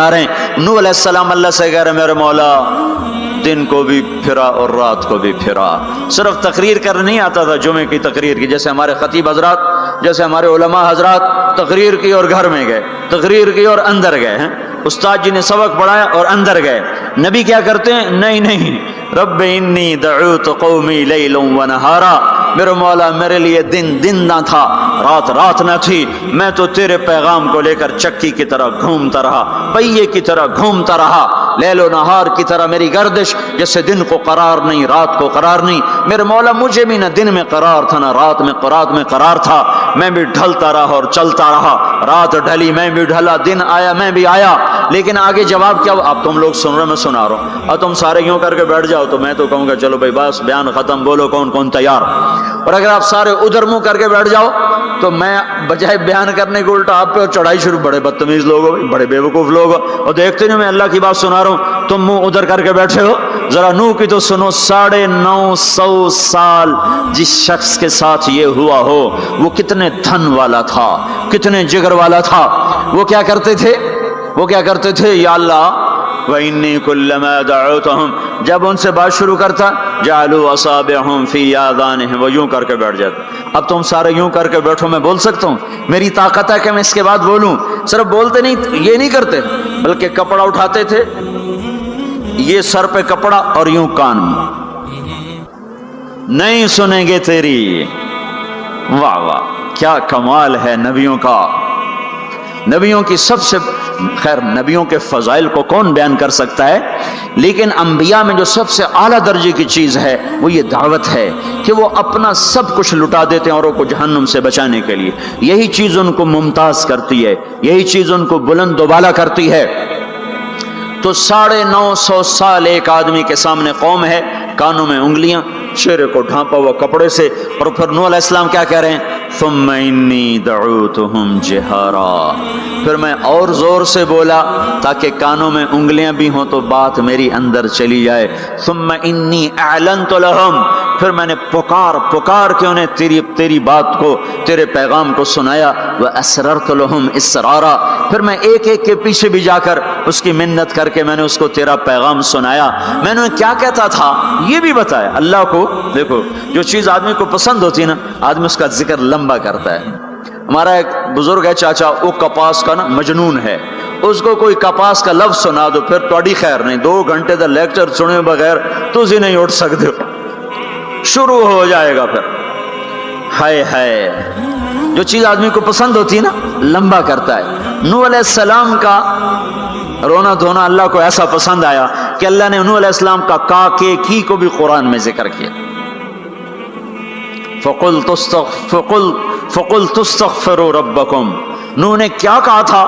نوح علیہ السلام اللہ سے کہہ رہے میرے مولا دن کو بھی پھرا اور رات کو بھی پھرا. صرف تقریر کرنے نہیں آتا تھا جمعے کی تقریر کی، جیسے ہمارے خطیب حضرات، جیسے ہمارے علماء حضرات تقریر کی اور گھر میں گئے، تقریر کی اور اندر گئے ہیں، استاد جی نے سبق پڑھایا اور اندر گئے. نبی کیا کرتے ہیں؟ نہیں، رب انی دعوت قومی لیلا ونہارا، میرے مولا میرے لیے دن نہ تھا، رات نہ تھی، میں تو تیرے پیغام کو لے کر چکی کی طرح گھومتا رہا، پہیے کی طرح گھومتا رہا، لیل و نہار کی طرح میری گردش، جیسے دن کو قرار نہیں رات کو قرار نہیں. میرے مولا مجھے بھی نہ دن میں قرار تھا نہ رات میں قرار تھا، میں بھی ڈھلتا رہا اور چلتا رہا، رات ڈھلی میں بھی ڈھلا، دن آیا میں بھی آیا. لیکن آگے جواب کیا؟ اب تم لوگ سن رہے میں سنا رہا ہوں، اور تم سارے یوں کر کے بیٹھ جاؤ تو میں تو کہوں گا چلو بھائی بس بیان ختم، بولو کون تیار. اور اگر آپ سارے ادھر منہ کر کے بیٹھ جاؤ تو میں بجائے بیان کرنے کو الٹا آپ پہ چڑھائی شروع. بڑے بدتمیز لوگ ہو، بڑے بے وقوف لوگ ہو، اور دیکھتے نہیں میں اللہ کی بات سنا رہا ہوں، تم منہ ادھر کر کے بیٹھے ہو. ذرا نوح کی تو سنو. 950 سال جس شخص کے ساتھ یہ ہوا ہو وہ کتنے دھن والا تھا، کتنے جگر والا تھا. وہ کیا کرتے تھے؟ یا اللہ وَإِنِّي كُلَّمَا دَعَوْتُهُمْ، جب ان سے بات شروع کرتا جعلوا اصابعهم فی آذانهم، وہ یوں کر کے بیٹھ جاتا. اب تم سارے یوں کر کے بیٹھو، میں بول سکتا ہوں؟ میری طاقت ہے کہ میں اس کے بعد بولوں؟ صرف بولتے نہیں، یہ نہیں کرتے، بلکہ کپڑا اٹھاتے تھے، یہ سر پہ کپڑا اور یوں کان میں، نہیں سنیں گے تیری. واہ واہ کیا کمال ہے نبیوں کا. نبیوں کی سب سے خیر، نبیوں کے فضائل کو کون بیان کر سکتا ہے، لیکن انبیاء میں جو سب سے اعلیٰ درجے کی چیز ہے وہ یہ دعوت ہے کہ وہ اپنا سب کچھ لٹا دیتے ہیں اوروں کو جہنم سے بچانے کے لیے. یہی چیز ان کو ممتاز کرتی ہے، یہی چیز ان کو بلند و بالا کرتی ہے. تو 950 سال ایک آدمی کے سامنے قوم ہے، کانوں میں انگلیاں، چہرے کو ڈھانپا ہوا کپڑے سے، اور پھر نوح علیہ السلام کیا کہہ رہے ہیں؟ ثم انی دعوتہم جہارا، پھر میں اور زور سے بولا تاکہ کانوں میں انگلیاں بھی ہوں تو بات میری اندر چلی جائے. ثم انی اعلنت لہم، پھر میں نے پکار کے انہیں تیری بات کو، تیرے پیغام کو سنایا. واسررت لہم اسرارا، پھر میں ایک کے پیچھے بھی جا کر اس کی منت کر کے میں نے اس کو تیرا پیغام سنایا. میں نے کیا کہتا تھا یہ بھی بتایا. اللہ کو دیکھو، جو چیز آدمی کو پسند ہوتی ہے نا، آدمی اس کا ذکر لمبا کرتا ہے. ہمارا ایک بزرگ ہے چاچا، وہ کپاس کا نا مجنون ہے. اس کو کوئی کپاس کا لفظ سنا دو پھر تھوڑی خیر نہیں، 2 گھنٹے تک لیکچر سنے بغیر تسی نہیں اٹھ سکتے ہو، شروع ہو جائے گا پھر. ہائے جو چیز آدمی کو پسند ہوتی ہے نا لمبا کرتا ہے. نوح علیہ السلام کا رونا دھونا اللہ کو ایسا پسند آیا کہ اللہ نے نوح علیہ السلام کا کی کو بھی قرآن میں ذکر کیا. فَقُلْتُ اسْتَغْفِرُوا رَبَّكُمْ، نوح نے کیا کہا تھا؟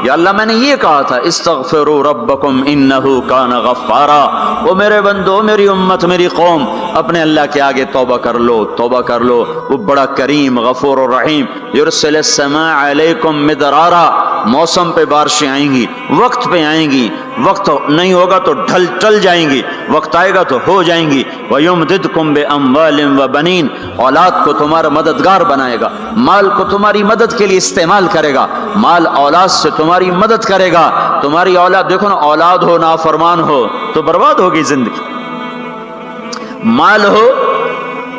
یا اللہ میں نے یہ کہا تھا استغفروا ربکم انہ کان غفارا، وہ میرے بندو، میری امت، میری قوم، اپنے اللہ کے آگے توبہ کر لو، وہ بڑا کریم غفور الرحیم. یرسل السماء علیکم مدرارا، موسم پہ بارشیں آئیں گی، وقت پہ آئیں گی، وقت نہیں ہوگا تو ٹل جائیں گی، وقت آئے گا تو ہو جائیں گی. وَيُمْدِدْكُمْ بِأَمْوَالٍ وَبَنِينَ، اولاد کو تمہارا مددگار بنائے گا، مال کو تمہاری مدد کے لیے استعمال کرے گا، مال اولاد سے تمہاری مدد کرے گا. تمہاری اولاد دیکھو نا، اولاد ہو نافرمان ہو تو برباد ہوگی زندگی، مال ہو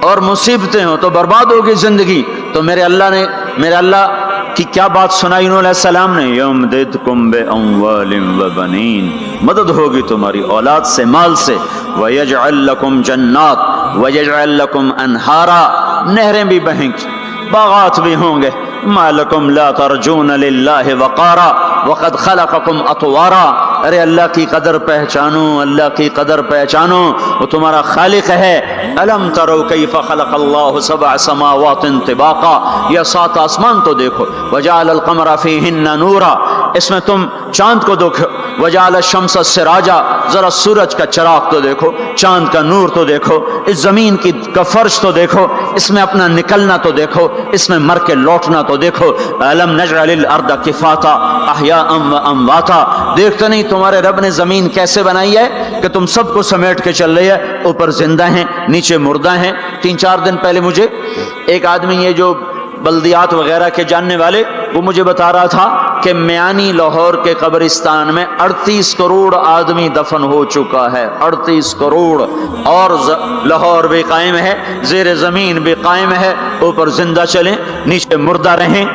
اور مصیبتیں ہو تو برباد ہوگی زندگی. تو میرے اللہ کی کیا بات سنائی نوح علیہ السلام نے؟ یمددکم باموال وبنین، مدد ہوگی تمہاری اولاد سے، مال سے. ویجعل لکم جنات ویجعل لکم انہارا، نہریں بھی بہیں گی، باغات بھی ہوں گے. ما لکم لا ترجون للہ وقارا وقد خلقکم اطوارا، ارے اللہ کی قدر پہچانو، اللہ کی قدر پہچانو، وہ تمہارا خالق ہے. الم ترو کیف خلق اللہ 7 سماوات طباقا، یہ 7 آسمان تو دیکھو. وجعل القمر فیہن نورا، اس میں تم چاند کو دیکھو. وجعل الشمس سراجا، ذرا سورج کا چراغ تو دیکھو، چاند کا نور تو دیکھو، اس زمین کا فرش تو دیکھو، اس میں اپنا نکلنا تو دیکھو، اس میں مر کے لوٹنا تو دیکھو. الم نجعل الارض کفاتا احیاء و امواتا، دیکھتے نہیں تمہارے رب نے زمین کیسے بنائی ہے کہ تم سب کو سمیٹ کے چل رہی ہے، اوپر زندہ ہیں نیچے مردہ ہیں. 3-4 دن پہلے مجھے ایک آدمی، یہ جو بلدیات وغیرہ کے جاننے والے، وہ مجھے بتا رہا تھا کہ میانی لاہور کے قبرستان میں 38 کروڑ آدمی دفن ہو چکا ہے، 38 کروڑ، اور لاہور بھی قائم ہے، زیر زمین بھی قائم ہے، اوپر زندہ چلیں نیچے مردہ رہیں۔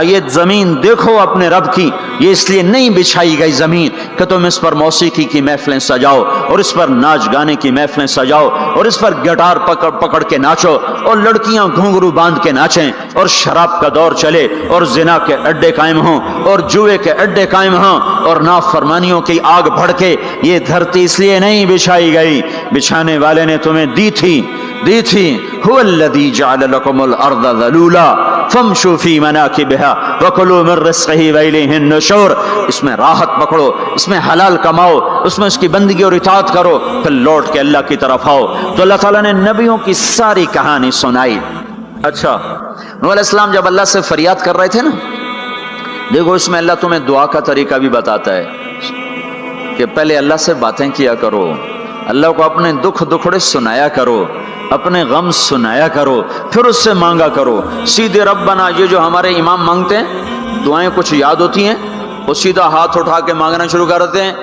یہ زمین دیکھو اپنے رب کی، یہ اس لیے نہیں بچھائی گئی زمین کہ تم اس پر موسیقی کی محفلیں سجاؤ اور اس پر ناچ گانے کی محفلیں سجاؤ اور اس پر گٹار پکڑ پکڑ کے ناچو اور لڑکیاں گھنگرو باندھ کے ناچیں اور شراب کا دور چلے اور زنا کے اڈے قائم ہوں اور جوئے کے اڈے قائم ہوں اور نافرمانیوں کی آگ بھڑکے۔ یہ دھرتی اس لیے نہیں بچھائی گئی، بچھانے والے نے تمہیں دی تھی۔ هو الذي جعل لكم الارض ذلولا فامشوا في مناكبها وكلوا من رزقه واليه النشور۔ اس میں راحت پکڑو، اس میں حلال کماؤ، اس میں اس کی بندگی اور اطاعت کرو، پھر لوٹ کے اللہ کی طرف آؤ۔ تو اللہ تعالیٰ نے نبیوں کی ساری کہانی سنائی۔ اچھا، نوح علیہ السلام جب اللہ سے فریاد کر رہے تھے نا، دیکھو اس میں اللہ تمہیں دعا کا طریقہ بھی بتاتا ہے کہ پہلے اللہ سے باتیں کیا کرو، اللہ کو اپنے دکھ دکھڑے سنایا کرو، اپنے غم سنایا کرو، پھر اس سے مانگا کرو۔ سیدھے ربنا یہ جو ہمارے امام مانگتے ہیں، دعائیں کچھ یاد ہوتی ہیں، وہ سیدھا ہاتھ اٹھا کے مانگنا شروع کرتے ہیں،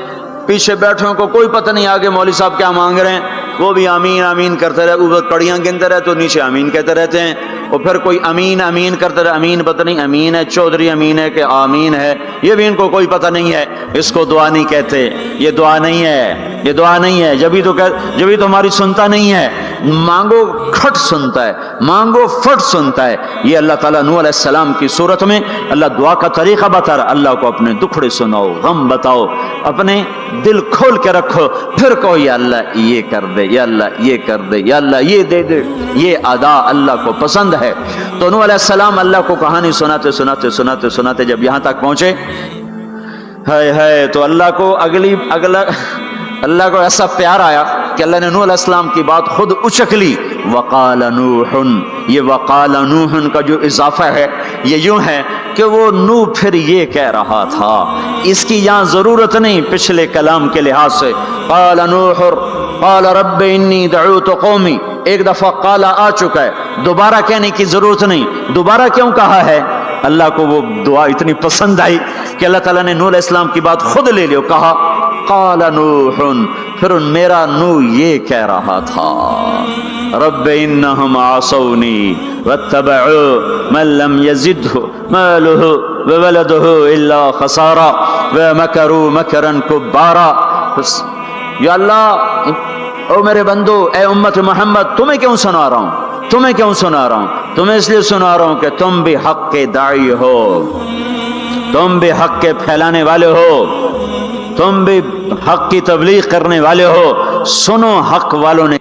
پیچھے بیٹھوں کو کوئی پتہ نہیں آگے مولوی صاحب کیا مانگ رہے ہیں، وہ بھی آمین آمین کرتے رہے، اوپر کڑیاں گنتے رہے تو نیچے آمین کہتے رہتے ہیں، اور پھر کوئی امین امین کرتے رہے، امین پتہ نہیں امین ہے چودھری امین ہے کہ آمین ہے، یہ بھی ان کو کوئی پتہ نہیں ہے، اس کو دعا نہیں کہتے، یہ دعا نہیں ہے، یہ دعا نہیں ہے، جبھی تو ہماری سنتا نہیں ہے، مانگو کھٹ سنتا ہے، مانگو فٹ سنتا ہے۔ یہ اللہ تعالیٰ نوح علیہ السلام کی صورت میں اللہ دعا کا طریقہ بتا رہا، اللہ کو اپنے دکھڑے سناؤ، غم بتاؤ، اپنے دل کھول کے رکھو، پھر کہو یا اللہ یہ کر دے، یا اللہ یہ کر دے، یا اللہ یہ دے دے۔ یہ ادا اللہ کو پسند ہے۔ تو نوح علیہ السلام اللہ کو کہانی سناتے سناتے سناتے سناتے جب یہاں تک پہنچے، ہے تو اللہ کو اللہ کو ایسا پیار آیا کہ اللہ نے نوح علیہ السلام کی بات خود اچک لی۔ وقال نوح، یہ وقال نوح کا جو اضافہ ہے یہ یوں ہے کہ وہ نوح پھر یہ کہہ رہا تھا، اس کی یہاں ضرورت نہیں پچھلے کلام کے لحاظ سے۔ قال نوح قال رب انی دعوت قومی، ایک دفعہ قال آ چکا ہے، دوبارہ کہنے کی ضرورت نہیں۔ دوبارہ کیوں کہا ہے؟ اللہ کو وہ دعا اتنی پسند آئی کہ اللہ تعالیٰ نے نوح علیہ السلام کی بات خود لے لی، کہا قال نوح، پھر میرا نوح یہ کہہ رہا تھا رب انہم عصونی واتبعوا من لم یزدہ مالہ وولدہ الا خسارا ومکروا مکرا کبارا۔ یا اللہ، او میرے بندو، اے امت محمد، تمہیں کیوں سنا رہا ہوں؟ تمہیں کیوں سنا رہا ہوں؟ تمہیں اس لیے سنا رہا ہوں کہ تم بھی حق کے داعی ہو، تم بھی حق کے پھیلانے والے ہو، تم بھی حق کی تبلیغ کرنے والے ہو۔ سنو، حق والوں نے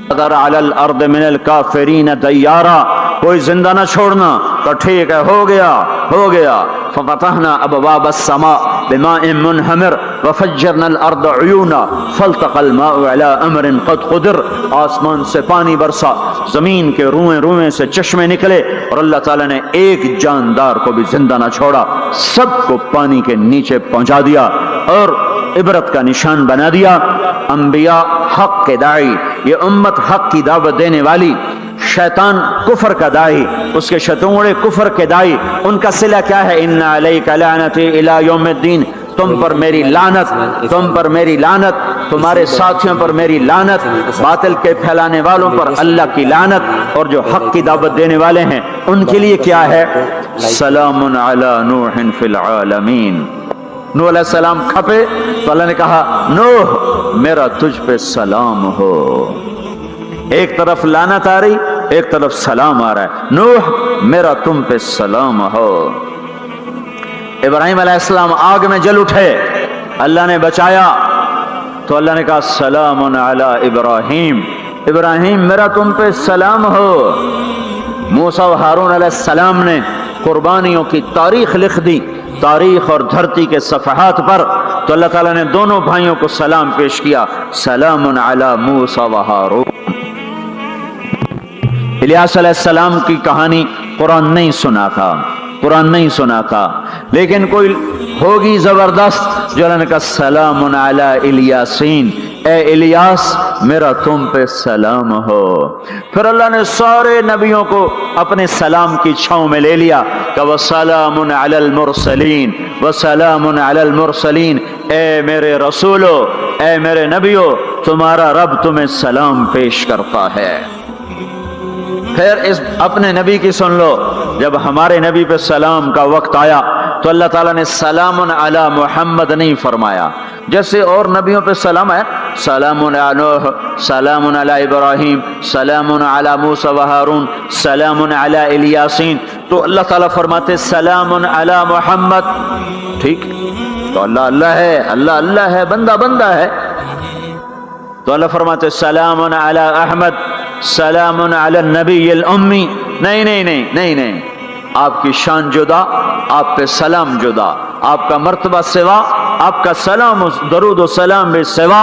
قدر علی الارض من الکافرین دیارا، کوئی زندہ نہ چھوڑنا۔ تو ٹھیک ہے، ہو گیا۔ ففتحنا ابواب السماء بماء منہمر وفجرنا الارض عیونا فالتقى الماء على امر قد قدر، آسمان سے پانی برسا، زمین کے روئیں روئیں سے چشمے نکلے، اور اللہ تعالیٰ نے ایک جاندار کو بھی زندہ نہ چھوڑا، سب کو پانی کے نیچے پہنچا دیا اور عبرت کا نشان بنا دیا۔ انبیاء حق کے داعی، یہ امت حق کی دعوت دینے والی، شیطان کفر کا داعی، اس کے شتونڑے کفر کے داعی، ان کا صلہ کیا ہے؟ ان علیک لعنتی الی یوم الدین، تم پر میری لعنت، تم پر میری لعنت، تمہارے ساتھیوں پر میری لعنت، باطل کے پھیلانے والوں پر اللہ کی لعنت، اور جو حق کی دعوت دینے والے ہیں ان کے لیے کیا ہے؟ سلام علی نوح فی العالمین۔ نوح علیہ السلام کھپے تو اللہ نے کہا نوح میرا تجھ پہ سلام ہو۔ ایک طرف لعنت آ رہی، ایک طرف سلام آ رہا ہے، نوح میرا تم پہ سلام ہو۔ ابراہیم علیہ السلام آگ میں جل اٹھے، اللہ نے بچایا تو اللہ نے کہا سلام علی ابراہیم، ابراہیم میرا تم پہ سلام ہو۔ موسیٰ و ہارون علیہ السلام نے قربانیوں کی تاریخ لکھ دی، تاریخ اور دھرتی کے صفحات پر، تو اللہ تعالیٰ نے دونوں بھائیوں کو سلام پیش کیا، سلام علی موسیٰ و ہارون۔ الیاس علیہ السلام کی کہانی قرآن نہیں سنا تھا، قرآن نہیں سنا تھا، لیکن کوئی ہوگی زبردست جو اللہ نے کہا سلام علی الیاسین، اے الیاس میرا تم پہ سلام ہو۔ پھر اللہ نے سارے نبیوں کو اپنے سلام کی چھاؤں میں لے لیا، کہ وسلام علی المرسلین وسلام علی المرسلین، اے میرے رسولو، اے میرے نبیو، تمہارا رب تمہیں سلام پیش کرتا ہے۔ پھر اس اپنے نبی کی سن لو، جب ہمارے نبی پہ سلام کا وقت آیا تو اللہ تعالیٰ نے سلام علی محمد نہیں فرمایا، جیسے اور نبیوں پہ سلام ہے، سلام علی نوح، سلام علی ابراہیم، سلام علی موسیٰ و ہارون، سلام علی الیاسین، تو اللہ تعالیٰ فرماتے سلام علی محمد۔ ٹھیک، تو اللہ اللہ ہے، اللہ اللہ ہے، بندہ بندہ ہے، تو اللہ فرماتے سلام علی احمد، سلام علی النبی الامی۔ نہیں نہیں نہیں نہیں نہیں، آپ کی شان جدا، آپ پہ سلام جدا، آپ کا مرتبہ سوا، آپ کا سلام درود و سلام بھی سوا۔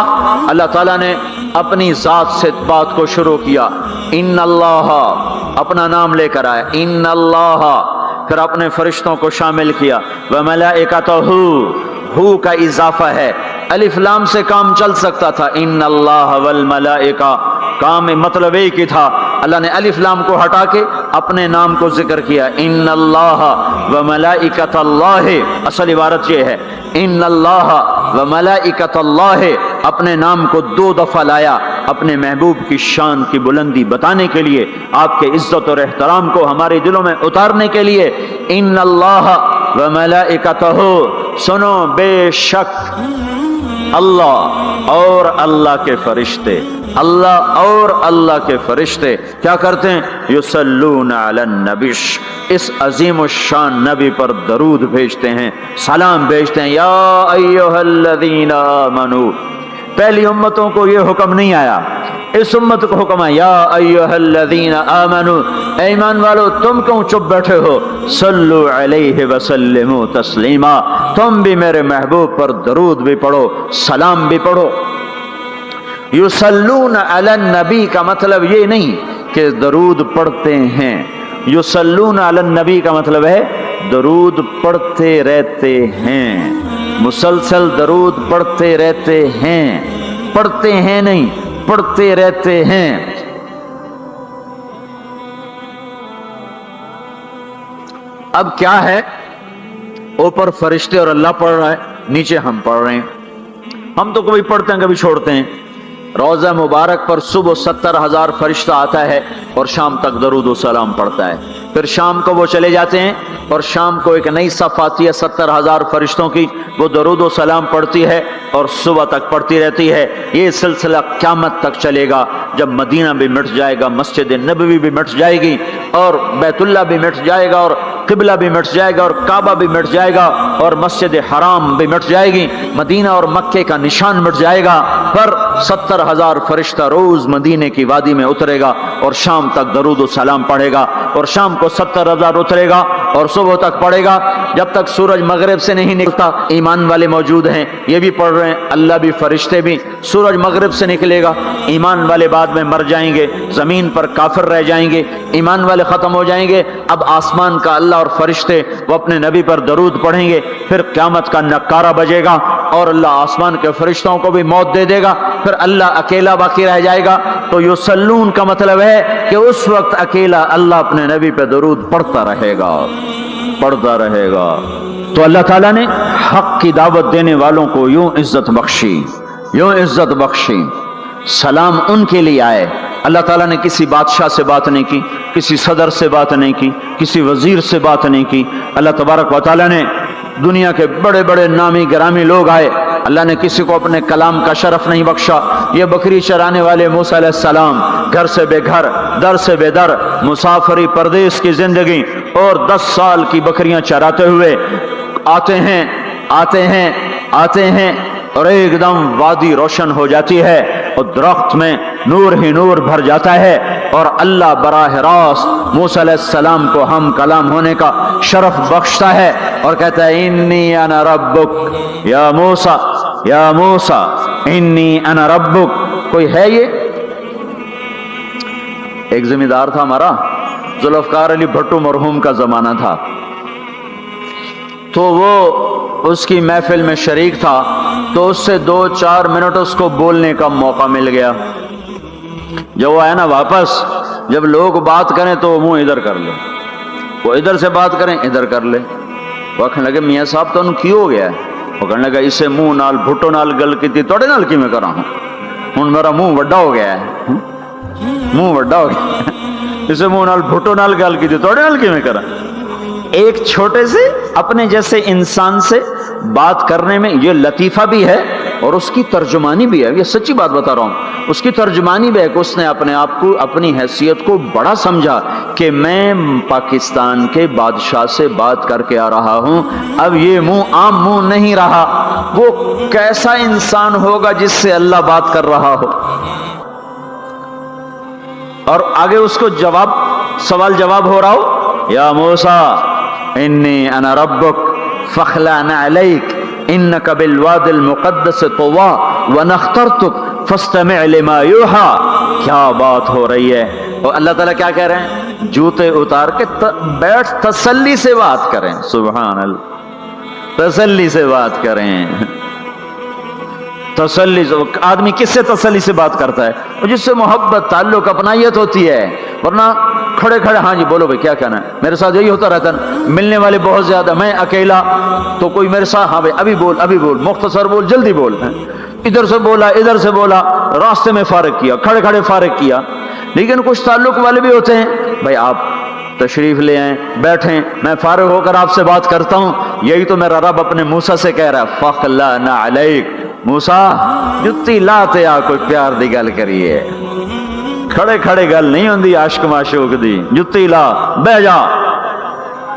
اللہ تعالیٰ نے اپنی ذات سے بات کو شروع کیا، ان اللہ، اپنا نام لے کر آئے، ان اللہ، پھر اپنے فرشتوں کو شامل کیا، وملائکتہ، ہو کا اضافہ ہے، الف لام سے کام چل سکتا تھا، ان اللہ والملائکہ، کام مطلب ایک ہی تھا، اللہ نے الف لام کو ہٹا کے اپنے نام کو ذکر کیا، ان اللہ وملائکۃ اللہ، اصل عبارت یہ ہے، ان اللہ وملائکۃ اللہ، اپنے نام کو 2 دفعہ لایا اپنے محبوب کی شان کی بلندی بتانے کے لیے، آپ کے عزت اور احترام کو ہمارے دلوں میں اتارنے کے لیے، ان اللہ وملائکتہ، سنو بے شک اللہ اور اللہ کے فرشتے، اللہ اور اللہ کے فرشتے کیا کرتے ہیں؟ یصلون علی النبی، اس عظیم الشان نبی پر درود بھیجتے ہیں، سلام بھیجتے ہیں۔ یا ایھا الذین آمنوا، پہلی امتوں کو یہ حکم نہیں آیا، اس امت کو حکم ہے، یا ایھا الذین آمنوا، اے ایمان والو تم کیوں چپ بیٹھے ہو، صلو علیہ وسلموا تسلیما، تم بھی میرے محبوب پر درود بھی پڑھو، سلام بھی پڑھو۔ یصلون علی النبی کا مطلب یہ نہیں کہ درود پڑھتے ہیں، یصلون علی النبی کا مطلب ہے درود پڑھتے رہتے ہیں، مسلسل درود پڑھتے رہتے ہیں، پڑھتے ہیں نہیں، پڑھتے رہتے ہیں۔ اب کیا ہے، اوپر فرشتے اور اللہ پڑھ رہا ہے، نیچے ہم پڑھ رہے ہیں، ہم تو کبھی پڑھتے ہیں کبھی چھوڑتے ہیں۔ روضہ مبارک پر صبح 70,000 فرشتہ آتا ہے اور شام تک درود و سلام پڑھتا ہے، پھر شام کو وہ چلے جاتے ہیں اور شام کو ایک نئی صف آتی ہے 70,000 فرشتوں کی، وہ درود و سلام پڑھتی ہے اور صبح تک پڑھتی رہتی ہے۔ یہ سلسلہ قیامت تک چلے گا، جب مدینہ بھی مٹ جائے گا، مسجد نبوی بھی مٹ جائے گی، اور بیت اللہ بھی مٹ جائے گا، اور قبلہ بھی مٹ جائے گا، اور کعبہ بھی مٹ جائے گا، اور مسجد حرام بھی مٹ جائے گی، مدینہ اور مکے کا نشان مٹ جائے گا، پر 70,000 فرشتہ روز مدینے کی وادی میں اترے گا اور شام تک درود و سلام پڑھے گا، اور شام کو 70,000 اترے گا اور صبح تک پڑھے گا، جب تک سورج مغرب سے نہیں نکلتا۔ ایمان والے موجود ہیں، یہ بھی پڑھ رہے ہیں، اللہ بھی فرشتے بھی۔ سورج مغرب سے نکلے گا، ایمان والے بعد میں مر جائیں گے، زمین پر کافر رہ جائیں گے، ایمان والے ختم ہو جائیں گے، اب آسمان کا اللہ اور فرشتے وہ اپنے نبی پر درود پڑھیں گے، پھر قیامت کا نکارہ بجے گا اور اللہ آسمان کے فرشتوں کو بھی موت دے دے گا، پھر اللہ اکیلا باقی رہ جائے گا۔ تو یصلون کا مطلب ہے کہ اس وقت اکیلا اللہ اپنے نبی پہ درود پڑھتا رہے گا، پڑھتا رہے گا۔ تو اللہ تعالیٰ نے حق کی دعوت دینے والوں کو یوں عزت بخشی، یوں عزت بخشی۔ سلام ان کے لیے آئے، اللہ تعالیٰ نے کسی بادشاہ سے بات نہیں کی، کسی صدر سے بات نہیں کی، کسی وزیر سے بات نہیں کی، اللہ تبارک و تعالیٰ نے دنیا کے بڑے بڑے نامی گرامی لوگ آئے، اللہ نے کسی کو اپنے کلام کا شرف نہیں بخشا۔ یہ بکری چرانے والے موسیٰ علیہ السلام، گھر سے بے گھر، در سے بے در، مسافری پردیس کی زندگی، اور 10 سال کی بکریاں چراتے ہوئے آتے ہیں آتے ہیں آتے ہیں، اور ایک دم وادی روشن ہو جاتی ہے اور درخت میں نور ہی نور بھر جاتا ہے، اور اللہ براہ راست موسیٰ علیہ السلام کو ہم کلام ہونے کا شرف بخشتا ہے اور کہتا ہے انی انا ربک یا موسیٰ، یا موسیٰ انی انا ربک۔ کوئی ہے یہ؟ ایک ذمہ دار تھا ہمارا، ذوالفقار علی بھٹو مرحوم کا زمانہ تھا، تو وہ اس کی محفل میں شریک تھا، تو اس سے 2-4 منٹ اس کو بولنے کا موقع مل گیا۔ جب وہ آیا نا واپس، جب لوگ بات کریں تو وہ منہ ادھر کر لے، وہ ادھر سے بات کریں ادھر کر لے. وہ کہنے لگے میاں صاحب تو کی ہو گیا ہے؟ وہ کہنے لگا اسے منہ نال بھٹو نال گل کی توڑے نال کی میں کرا ہوں میرا منہ وڈا ہو گیا ہے, منہ وڈا ہو گیا, اسے منہ نال بھٹو نال گل کی توڑے نال کی میں کرا. ایک چھوٹے سے اپنے جیسے انسان سے بات کرنے میں یہ لطیفہ بھی ہے اور اس کی ترجمانی بھی ہے. یہ سچی بات بتا رہا ہوں, اس کی ترجمانی بھی ہے کہ اس نے اپنے آپ کو اپنی حیثیت کو بڑا سمجھا کہ میں پاکستان کے بادشاہ سے بات کر کے آ رہا ہوں, اب یہ منہ عام منہ نہیں رہا. وہ کیسا انسان ہوگا جس سے اللہ بات کر رہا ہو. اور آگے اس کو جواب سوال جواب ہو رہا ہو, یا موسیٰ انی انا ربک فاخلع نعلیک انک بالواد المقدس طوی وانا اخترتک فاستمع لما یوحی. کیا بات ہو رہی ہے. اور اللہ تعالیٰ کیا کہہ رہے ہیں؟ جوتے اتار کے بیٹھ تسلی سے بات کریں. سبحان اللہ, تسلی سے بات کریں. تسلی سے آدمی کس سے تسلی سے بات کرتا ہے؟ جس سے محبت تعلق اپنائیت ہوتی ہے. ورنہ کھڑے کھڑے ہاں جی بولو بھائی کیا کہنا ہے. میرے ساتھ یہی ہوتا رہتا ہے, ملنے والے بہت زیادہ, میں اکیلا تو کوئی میرے ساتھ ہاں بھائی ابھی بول مختصر بول جلدی بول. ادھر سے بولا راستے میں فارغ کیا, کھڑے کھڑے فارغ کیا. لیکن کچھ تعلق والے بھی ہوتے ہیں, بھائی آپ تشریف لے آئیں بیٹھیں میں فارغ ہو کر آپ سے بات کرتا ہوں. یہی تو میرا رب اپنے موسیٰ سے کہہ رہا ہے فاخلع نعلیک. موسیٰ جتی لاتے آ کوئی پیار دی گل کریے, کھڑے کھڑے گل نہیں ہوندی عاشق معشوق دی. جتی لا بہ جا.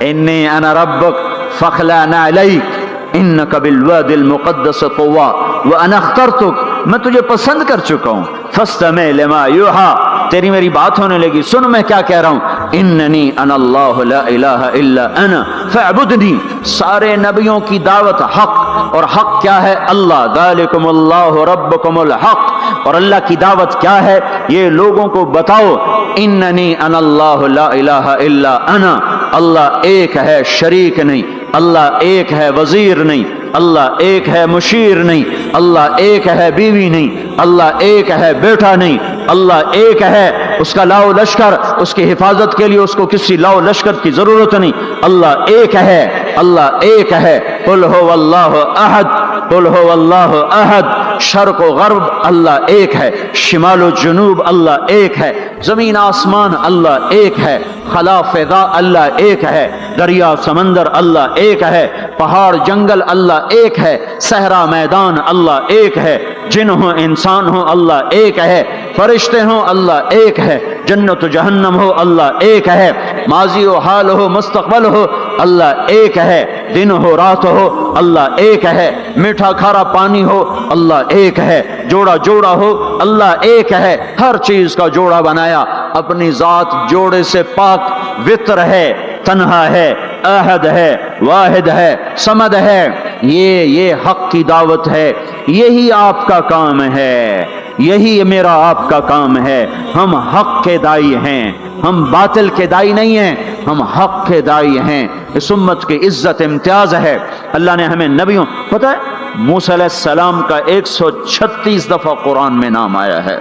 انی انا ربک فاخلع نعلیک انک بالواد المقدس طوی وانا اخترتک. میں تجھے پسند کر چکا ہوں. فاستمع لما یوحی, تیری میری بات ہونے لگی, سن میں کیا کہہ رہا ہوں. اننی انا اللہ لا الہ الا انا فاعبدنی. سارے نبیوں کی دعوت حق, اور حق کیا ہے؟ اللہ. ذالکم اللہ ربکم الحق. اور اللہ کی دعوت کیا ہے؟ یہ لوگوں کو بتاؤ اننی انا اللہ لا الہ الا انا. اللہ ایک ہے شریک نہیں, اللہ ایک ہے وزیر نہیں, اللہ ایک ہے مشیر نہیں, اللہ ایک ہے بیوی نہیں, اللہ ایک ہے بیٹا نہیں, اللہ ایک ہے. اس کا لاؤ لشکر, اس کی حفاظت کے لیے اس کو کسی لاؤ لشکر کی ضرورت نہیں. اللہ ایک ہے, اللہ ایک ہے. قل هو اللہ احد, قل هو اللہ احد. شرق و غرب اللہ ایک ہے, شمال و جنوب اللہ ایک ہے, زمین آسمان اللہ ایک ہے, خلا فضا اللہ ایک ہے, دریا سمندر اللہ ایک ہے, پہاڑ جنگل اللہ ایک ہے, صحرا میدان اللہ ایک ہے, جن ہو انسان ہو اللہ ایک ہے, فرشتے ہوں اللہ ایک ہے, جنت و جہنم ہو اللہ ایک ہے, ماضی و حال ہو مستقبل ہو اللہ ایک ہے, دن ہو رات ہو اللہ ایک ہے, میٹھا کھارا پانی ہو اللہ ایک ہے, جوڑا جوڑا ہو اللہ ایک ہے. ہر چیز کا جوڑا بنایا, اپنی ذات جوڑے سے پاک, وطر ہے, تنہا ہے, احد ہے, واحد ہے, صمد ہے. یہ حق کی دعوت ہے, یہی آپ کا کام ہے, یہی میرا آپ کا کام ہے. ہم حق کے دائی ہیں, ہم باطل کے دائی نہیں ہیں, ہم حق کے دائی ہیں. اس امت کی عزت امتیاز ہے. اللہ نے ہمیں نبیوں, پتہ ہے موسیٰ علیہ السلام کا 136 دفعہ قرآن میں نام آیا ہے,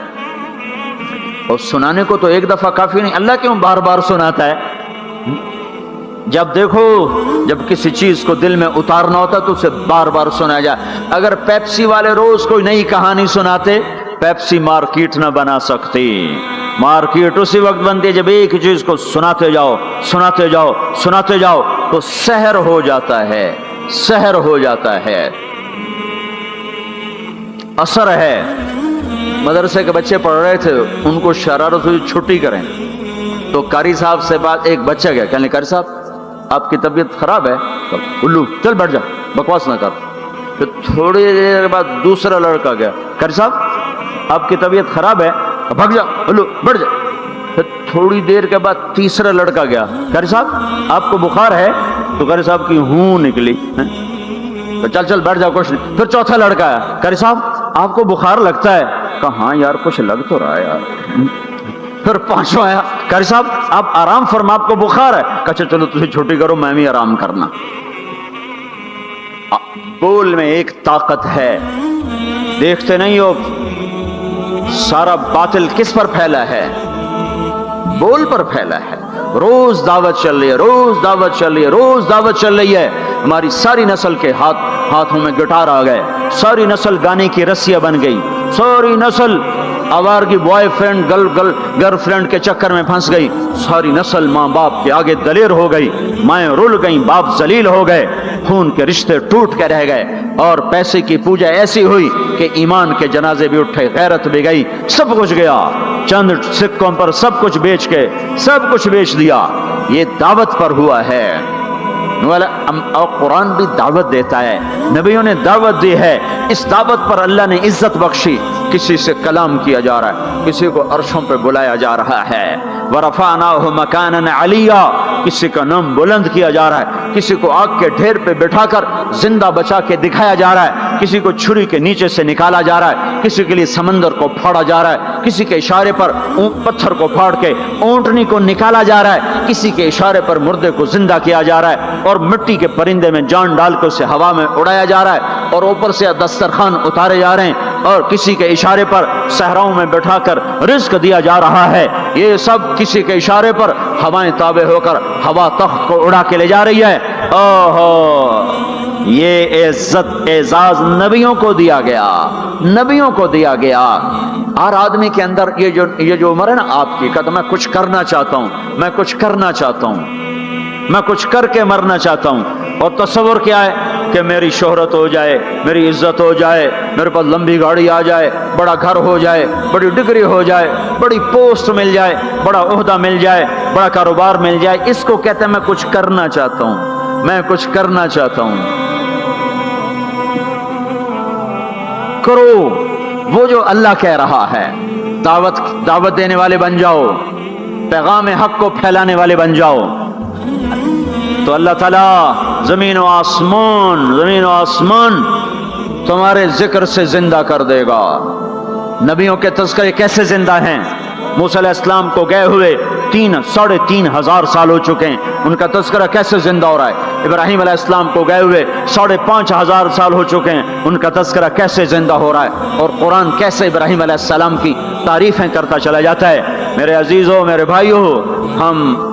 اور سنانے کو تو ایک دفعہ کافی نہیں. اللہ کیوں بار بار سناتا ہے؟ جب دیکھو جب کسی چیز کو دل میں اتارنا ہوتا تو اسے بار بار سنایا جائے. اگر پیپسی والے روز کوئی نئی کہانی سناتے, پیپسی مارکیٹ نہ بنا سکتی. مارکیٹ اسی وقت بنتی ہے جب ایک چیز کو سناتے جاؤ سناتے جاؤ سناتے جاؤ تو سحر ہو جاتا ہے, سحر ہو جاتا ہے, اثر ہے. مدرسے کے بچے پڑھ رہے تھے, ان کو شرارت ہوئی چھٹی کریں, تو قاری صاحب سے بات, ایک بچہ گیا کہنے قاری صاحب آپ کی طبیعت خراب ہے. الو چل بیٹھ جا, بکواس نہ کر. پھر تھوڑی دیر بعد دوسرا لڑکا گیا, قاری صاحب آپ کی طبیعت خراب ہے, بھگ جا, الو بیٹھ جا. پھر تھوڑی دیر کے بعد تیسرا لڑکا گیا, قاری صاحب آپ کو بخار ہے, تو قاری صاحب کی ہوں نکلی, چل چل بیٹھ جا کچھ نہیں. پھر چوتھا لڑکا آیا, قاری صاحب آپ کو بخار لگتا ہے, کہا ہاں یار کچھ لگ تو رہا ہے یار. پھر پانچواں آیا, قاری صاحب آپ آرام فرما, آپ کو بخار ہے, کہا چلو تجھے چھٹی کرو, میں بھی آرام کرنا. بول میں ایک طاقت ہے, دیکھتے نہیں ہو سارا باطل کس پر پھیلا ہے؟ بول پر پھیلا ہے. روز دعوت چل رہی ہے، روز دعوت چل رہی ہے، روز دعوت چل رہی ہے. ہماری ساری نسل کے ہاتھوں میں گٹار آ گئے، ساری نسل گانے کی رسیاں بن گئی، ساری نسل آوارگی بوائے فرینڈ گرل فرینڈ کے چکر میں پھنس گئی، ساری نسل ماں باپ کے آگے دلیر ہو گئی، مائیں رل گئیں، باپ ذلیل ہو گئے، خون کے رشتے ٹوٹ کے رہ گئے، اور پیسے کی پوجا ایسی ہوئی کہ ایمان کے جنازے بھی اٹھے، غیرت بھی گئی، سب کچھ گیا، چند سکوں پر سب کچھ بیچ کے سب کچھ بیچ دیا. یہ دعوت پر ہوا ہے. اور قرآن بھی دعوت دیتا ہے، نبیوں نے دعوت دی ہے. اس دعوت پر اللہ نے عزت بخشی. کسی سے کلام کیا جا رہا ہے، کسی کو عرشوں پہ بلایا جا رہا ہے. وَرَفَعْنَاهُ مَكَانًا عَلِيًّا، کسی کا نام بلند کیا جا رہا ہے، کسی کو آگ کے ڈھیر پہ بٹھا کر زندہ بچا کے دکھایا جا رہا ہے، کسی کو چھری کے نیچے سے نکالا جا رہا ہے، کسی کے لیے سمندر کو پھاڑا جا رہا ہے، کسی کے اشارے پر پتھر کو پھاڑ کے اونٹنی کو نکالا جا رہا ہے، کسی کے اشارے پر مردے کو زندہ کیا جا رہا ہے، اور مٹی کے پرندے میں جان ڈال کے اسے ہوا میں اڑایا جا رہا ہے، اور اوپر سے دسترخوان اتارے جا رہے ہیں، اور کسی کے اشارے پر صحراؤں میں بٹھا کر رزق دیا جا رہا ہے. یہ سب کسی کے اشارے پر ہوائیں تابع ہو کر ہوا تخت کو اڑا کے لے جا رہی ہے. اوہو، یہ عزت اعزاز نبیوں کو دیا گیا، نبیوں کو دیا گیا. ہر آدمی کے اندر یہ جو عمر ہے نا آپ کی، کہتا میں کچھ کرنا چاہتا ہوں، میں کچھ کرنا چاہتا ہوں، میں کچھ کر کے مرنا چاہتا ہوں. اور تصور کیا ہے کہ میری شہرت ہو جائے، میری عزت ہو جائے، میرے پاس لمبی گاڑی آ جائے، بڑا گھر ہو جائے، بڑی ڈگری ہو جائے، بڑی پوسٹ مل جائے، بڑا عہدہ مل جائے، بڑا کاروبار مل جائے. اس کو کہتے ہیں میں کچھ کرنا چاہتا ہوں، میں کچھ کرنا چاہتا ہوں. کرو وہ جو اللہ کہہ رہا ہے. دعوت دینے والے بن جاؤ، پیغام حق کو پھیلانے والے بن جاؤ، تو اللہ تعالیٰ زمین و آسمان تمہارے ذکر سے زندہ کر دے گا. نبیوں کے تذکرے کیسے زندہ ہیں؟ موسیٰ علیہ السلام کو گئے ہوئے 3,500 سال ہو چکے ہیں، ان کا تذکرہ کیسے زندہ ہو رہا ہے؟ ابراہیم علیہ السلام کو گئے ہوئے 5,500 سال ہو چکے ہیں، ان کا تذکرہ کیسے زندہ ہو رہا ہے؟ اور قرآن کیسے ابراہیم علیہ السلام کی تعریفیں کرتا چلا جاتا ہے. میرے عزیزوں، میرے بھائیوں،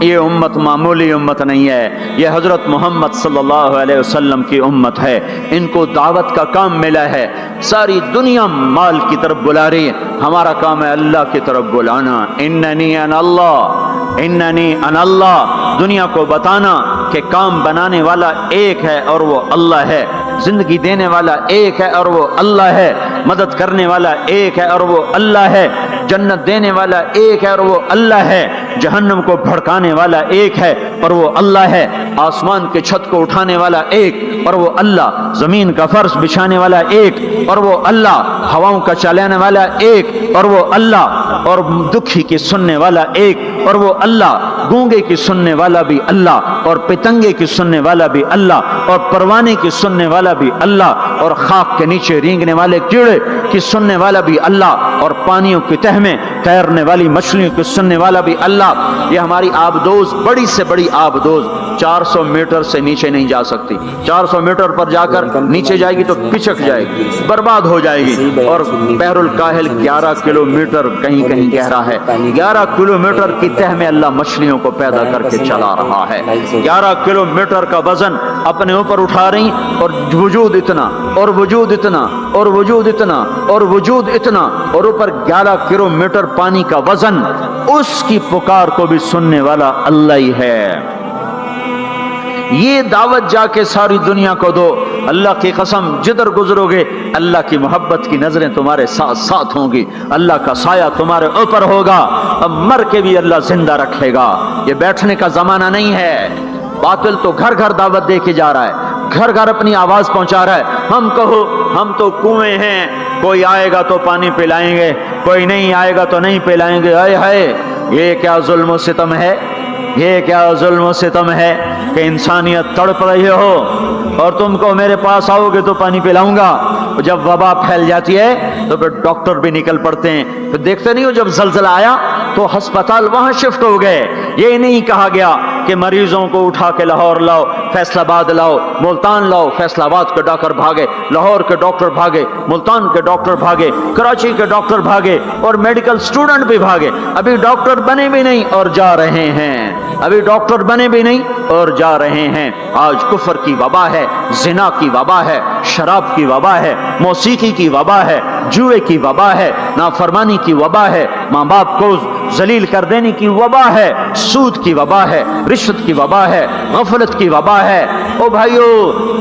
یہ امت معمولی امت نہیں ہے، یہ حضرت محمد صلی اللہ علیہ وسلم کی امت ہے. ان کو دعوت کا کام ملا ہے. ساری دنیا مال کی طرف بلا رہی ہے، ہمارا کام ہے اللہ کی طرف بلانا. اننی انا اللہ، دنیا کو بتانا کہ کام بنانے والا ایک ہے اور وہ اللہ ہے، زندگی دینے والا ایک ہے اور وہ اللہ ہے، مدد کرنے والا ایک ہے اور وہ اللہ ہے، جنت دینے والا ایک ہے اور وہ اللہ ہے، جہنم کو بھڑکانے والا ایک ہے اور وہ اللہ ہے، آسمان کے چھت کو اٹھانے والا ایک اور وہ اللہ، زمین کا فرش بچھانے والا ایک اور وہ اللہ، ہواؤں کا چلانے والا ایک اور وہ اللہ، اور دکھی کی سننے والا ایک اور وہ اللہ، گونگے کی سننے والا بھی اللہ، اور پتنگے کی سننے والا بھی اللہ، اور پروانے کی سننے والا بھی اللہ، اور خاک کے نیچے رینگنے والے کیڑے کی سننے والا بھی اللہ، اور پانیوں کی تہ میں تیرنے والی مچھلیوں کی سننے والا بھی اللہ. یہ ہماری آبدوز بڑی سے بڑی آبدوز 400 میٹر سے نیچے نہیں جا سکتی. 400 میٹر پر جا کر نیچے جائے گی تو پچک جائے گی، برباد ہو جائے گی. اور بحر الکاہل 11 کلومیٹر کہیں کہیں گہرا ہے. 11 کلومیٹر کی تہ میں اللہ مچھلیوں کو پیدا کر کے چلا رہا ہے. 11 کلومیٹر کا وزن اپنے اوپر اٹھا رہی، اور وجود اتنا اور وجود اتنا اور وجود اتنا اور وجود اتنا، اور اوپر 11 کلومیٹر پانی کا وزن. اس کی پکار کو بھی سننے والا اللہ ہی ہے. یہ دعوت جا کے ساری دنیا کو دو. اللہ کی قسم جدھر گزرو گے اللہ کی محبت کی نظریں تمہارے ساتھ ساتھ ہوں گی، اللہ کا سایہ تمہارے اوپر ہوگا. اب مر کے بھی اللہ زندہ رکھے گا. یہ بیٹھنے کا زمانہ نہیں ہے. باطل تو گھر گھر دعوت دے کے جا رہا ہے، گھر گھر اپنی آواز پہنچا رہا ہے. ہم کہو ہم تو کنویں ہیں، کوئی آئے گا تو پانی پلائیں گے، کوئی نہیں آئے گا تو نہیں پلائیں گے. ہائے ہائے، یہ کیا ظلم و ستم ہے، یہ کیا ظلم و ستم ہے کہ انسانیت تڑپ رہی ہو اور تم کو میرے پاس آؤ گے تو پانی پلاؤں گا. جب وبا پھیل جاتی ہے تو پھر ڈاکٹر بھی نکل پڑتے ہیں. پھر دیکھتے نہیں ہو جب زلزلہ آیا تو ہسپتال وہاں شفٹ ہو گئے. یہ نہیں کہا گیا کہ مریضوں کو اٹھا کے لاہور لاؤ، فیصلاباد لاؤ، ملتان لاؤ، فیصلاباد کے ڈاکٹر بھاگے، لاہور کے ڈاکٹر بھاگے، ملتان کے ڈاکٹر بھاگے، کراچی کے ڈاکٹر بھاگے، اور میڈیکل اسٹوڈنٹ بھی بھاگے، ابھی ڈاکٹر بنے بھی نہیں اور جا رہے ہیں، ابھی ڈاکٹر بنے بھی نہیں اور جا رہے ہیں۔ آج کفر کی وبا ہے، زنا کی وبا ہے، شراب کی وبا ہے، موسیقی کی وبا ہے، جوئے کی وبا ہے، نافرمانی کی وبا ہے، ماں باپ کو ذلیل کر دینے کی وبا ہے، سود کی وبا ہے، رشوت کی وبا ہے، غفلت کی وبا ہے۔ او بھائیو،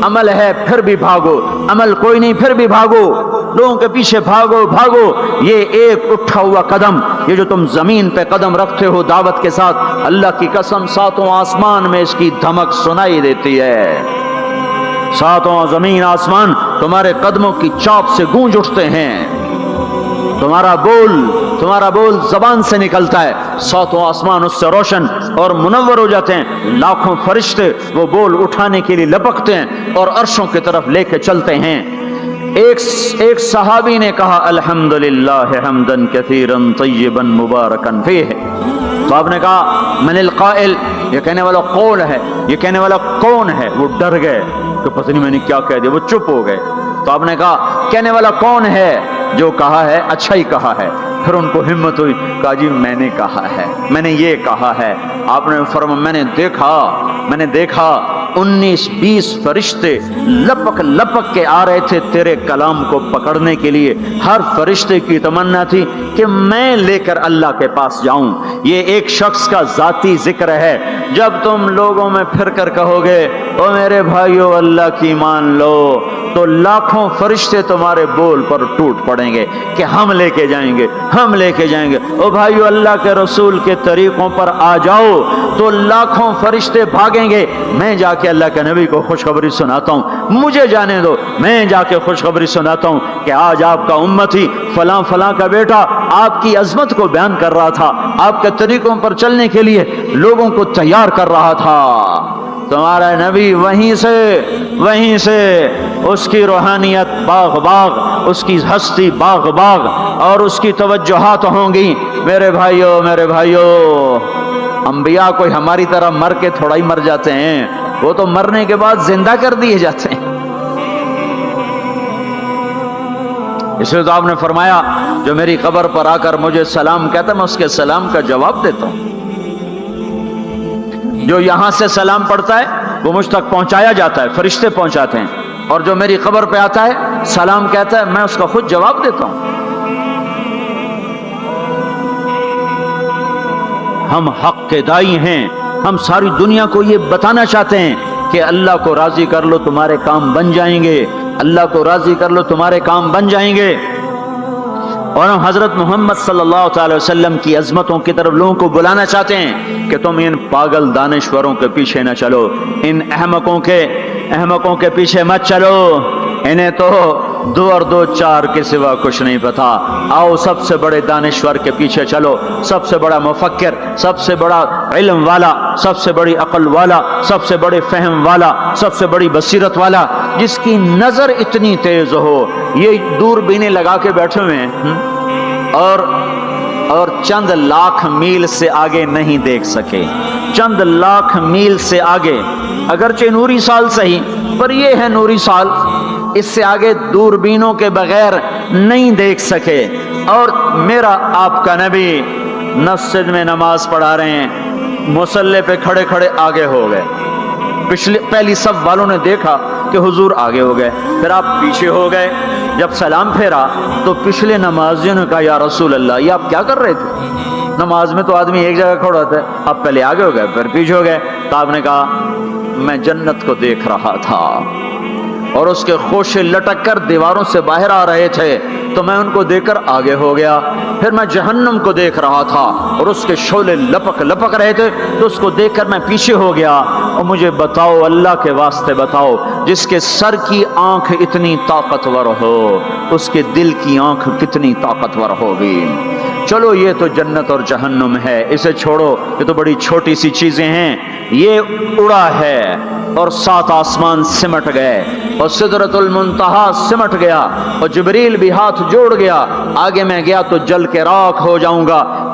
عمل ہے پھر بھی بھاگو، عمل کوئی نہیں پھر بھی بھاگو، لوگوں کے پیچھے بھاگو بھاگو۔ یہ ایک اٹھا ہوا قدم، یہ جو تم زمین پہ قدم رکھتے ہو دعوت کے ساتھ، اللہ کی قسم ساتوں آسمان میں اس کی دھمک سنائی دیتی ہے، ساتوں زمین آسمان تمہارے قدموں کی چاپ سے گونج اٹھتے ہیں، تمہارا بول زبان سے نکلتا ہے، ساتوں آسمان اس سے روشن اور منور ہو جاتے ہیں، لاکھوں فرشتے وہ بول اٹھانے کے لیے لپکتے ہیں اور عرشوں کی طرف لے کے چلتے ہیں۔ ایک صحابی نے کہا الحمدللہ حمدن کثیرا طیبا مبارکا فیہ، تو آپ نے کہا من القائل، یہ کہنے والا قول ہے، یہ کہنے والا کون ہے؟ وہ ڈر گئے کہ پتہ نہیں میں نے کیا کہہ دیا، وہ چپ ہو گئے۔ تو آپ نے کہا کہنے والا کون ہے؟ جو کہا ہے اچھا ہی کہا ہے۔ پھر ان کو ہمت ہوئی، کہا جی میں نے کہا ہے، میں نے یہ کہا ہے۔ آپ نے فرمایا میں نے دیکھا 19-20 فرشتے لپک لپک کے آ رہے تھے تیرے کلام کو پکڑنے کے لیے، ہر فرشتے کی تمنا تھی کہ میں لے کر اللہ کے پاس جاؤں۔ یہ ایک شخص کا ذاتی ذکر ہے، جب تم لوگوں میں پھر کر کہو گے او میرے بھائیو اللہ کی مان لو، تو لاکھوں فرشتے تمہارے بول پر ٹوٹ پڑیں گے کہ ہم لے کے جائیں گے، ہم لے کے جائیں گے۔ او بھائیو اللہ کے رسول کے طریقوں پر آ جاؤ تو لاکھوں فرشتے بھاگیں گے۔ میں جا کے اللہ کے نبی کو خوشخبری سناتا ہوں، مجھے جانے دو، میں جا کے خوشخبری سناتا ہوں کہ آج آپ کا امتی فلاں فلاں کا بیٹا آپ کی عظمت کو بیان کر رہا تھا، آپ کے طریقوں پر چلنے کے لیے لوگوں کو تیار کر رہا تھا۔ تمہارا نبی وہیں سے اس کی روحانیت باغ باغ، اس کی ہستی باغ باغ، اور اس کی توجہات ہوں گی۔ میرے بھائیو، انبیاء کوئی ہماری طرح مر کے تھوڑا ہی مر جاتے ہیں، وہ تو مرنے کے بعد زندہ کر دیے جاتے ہیں۔ اس لیے تو آپ نے فرمایا جو میری قبر پر آ کر مجھے سلام کہتا میں اس کے سلام کا جواب دیتا ہوں، جو یہاں سے سلام پڑھتا ہے وہ مجھ تک پہنچایا جاتا ہے، فرشتے پہنچاتے ہیں، اور جو میری قبر پہ آتا ہے سلام کہتا ہے میں اس کا خود جواب دیتا ہوں۔ ہم حق کے دائی ہیں، ہم ساری دنیا کو یہ بتانا چاہتے ہیں کہ اللہ کو راضی کر لو تمہارے کام بن جائیں گے، اللہ کو راضی کر لو تمہارے کام بن جائیں گے۔ اور ہم حضرت محمد صلی اللہ تعالی وسلم کی عظمتوں کی طرف لوگوں کو بلانا چاہتے ہیں کہ تم ان پاگل دانشوروں کے پیچھے نہ چلو، ان احمقوں کے پیچھے مت چلو، انہیں تو 2 اور 2 4 کے سوا کچھ نہیں پتا۔ آؤ سب سے بڑے دانشور کے پیچھے چلو، سب سے بڑا مفکر، سب سے بڑا علم والا، سب سے بڑی عقل والا، سب سے بڑے فہم والا، سب سے بڑی بصیرت والا، جس کی نظر اتنی تیز ہو، یہ دوربینیں لگا کے بیٹھے ہوئے ہیں اور چند لاکھ میل سے آگے نہیں دیکھ سکے، چند لاکھ میل سے آگے، اگرچہ نوری سال صحیح پر یہ ہے نوری سال، اس سے آگے دوربینوں کے بغیر نہیں دیکھ سکے۔ اور میرا آپ کا نبی مسجد میں نماز پڑھا رہے ہیں، مصلی پہ کھڑے کھڑے آگے ہو گئے، پہلی صف والوں نے دیکھا کہ حضور آگے ہو گئے، پھر آپ پیچھے ہو گئے۔ جب سلام پھیرا تو پچھلے نمازیوں نے کہا یا رسول اللہ یہ آپ کیا کر رہے تھے؟ نماز میں تو آدمی ایک جگہ کھڑا ہوتا ہے، آپ پہلے آگے ہو گئے پھر پیچھے ہو گئے۔ تو آپ نے کہا میں جنت کو دیکھ رہا تھا اور اس کے خوشے لٹک کر دیواروں سے باہر آ رہے تھے، تو میں ان کو دیکھ کر آگے ہو گیا۔ پھر میں جہنم کو دیکھ رہا تھا اور اس کے شعلے لپک رہے تھے، تو اس کو دیکھ کر میں پیچھے ہو گیا۔ اور مجھے بتاؤ، اللہ کے واسطے بتاؤ، جس کے سر کی آنکھ اتنی طاقتور ہو، اس کے دل کی آنکھ کتنی طاقتور ہوگی؟ چلو یہ تو جنت اور جہنم ہے، اسے چھوڑو، یہ تو بڑی چھوٹی سی چیزیں ہیں۔ یہ اڑا ہے اور 7 آسمان سمٹ گئے اور سدرۃ المنتہا سمٹ گیا اور جبریل بھی ہاتھ جوڑ گیا، آگے میں گیا تو جل کے راکھ ہو جاؤں گا،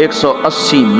180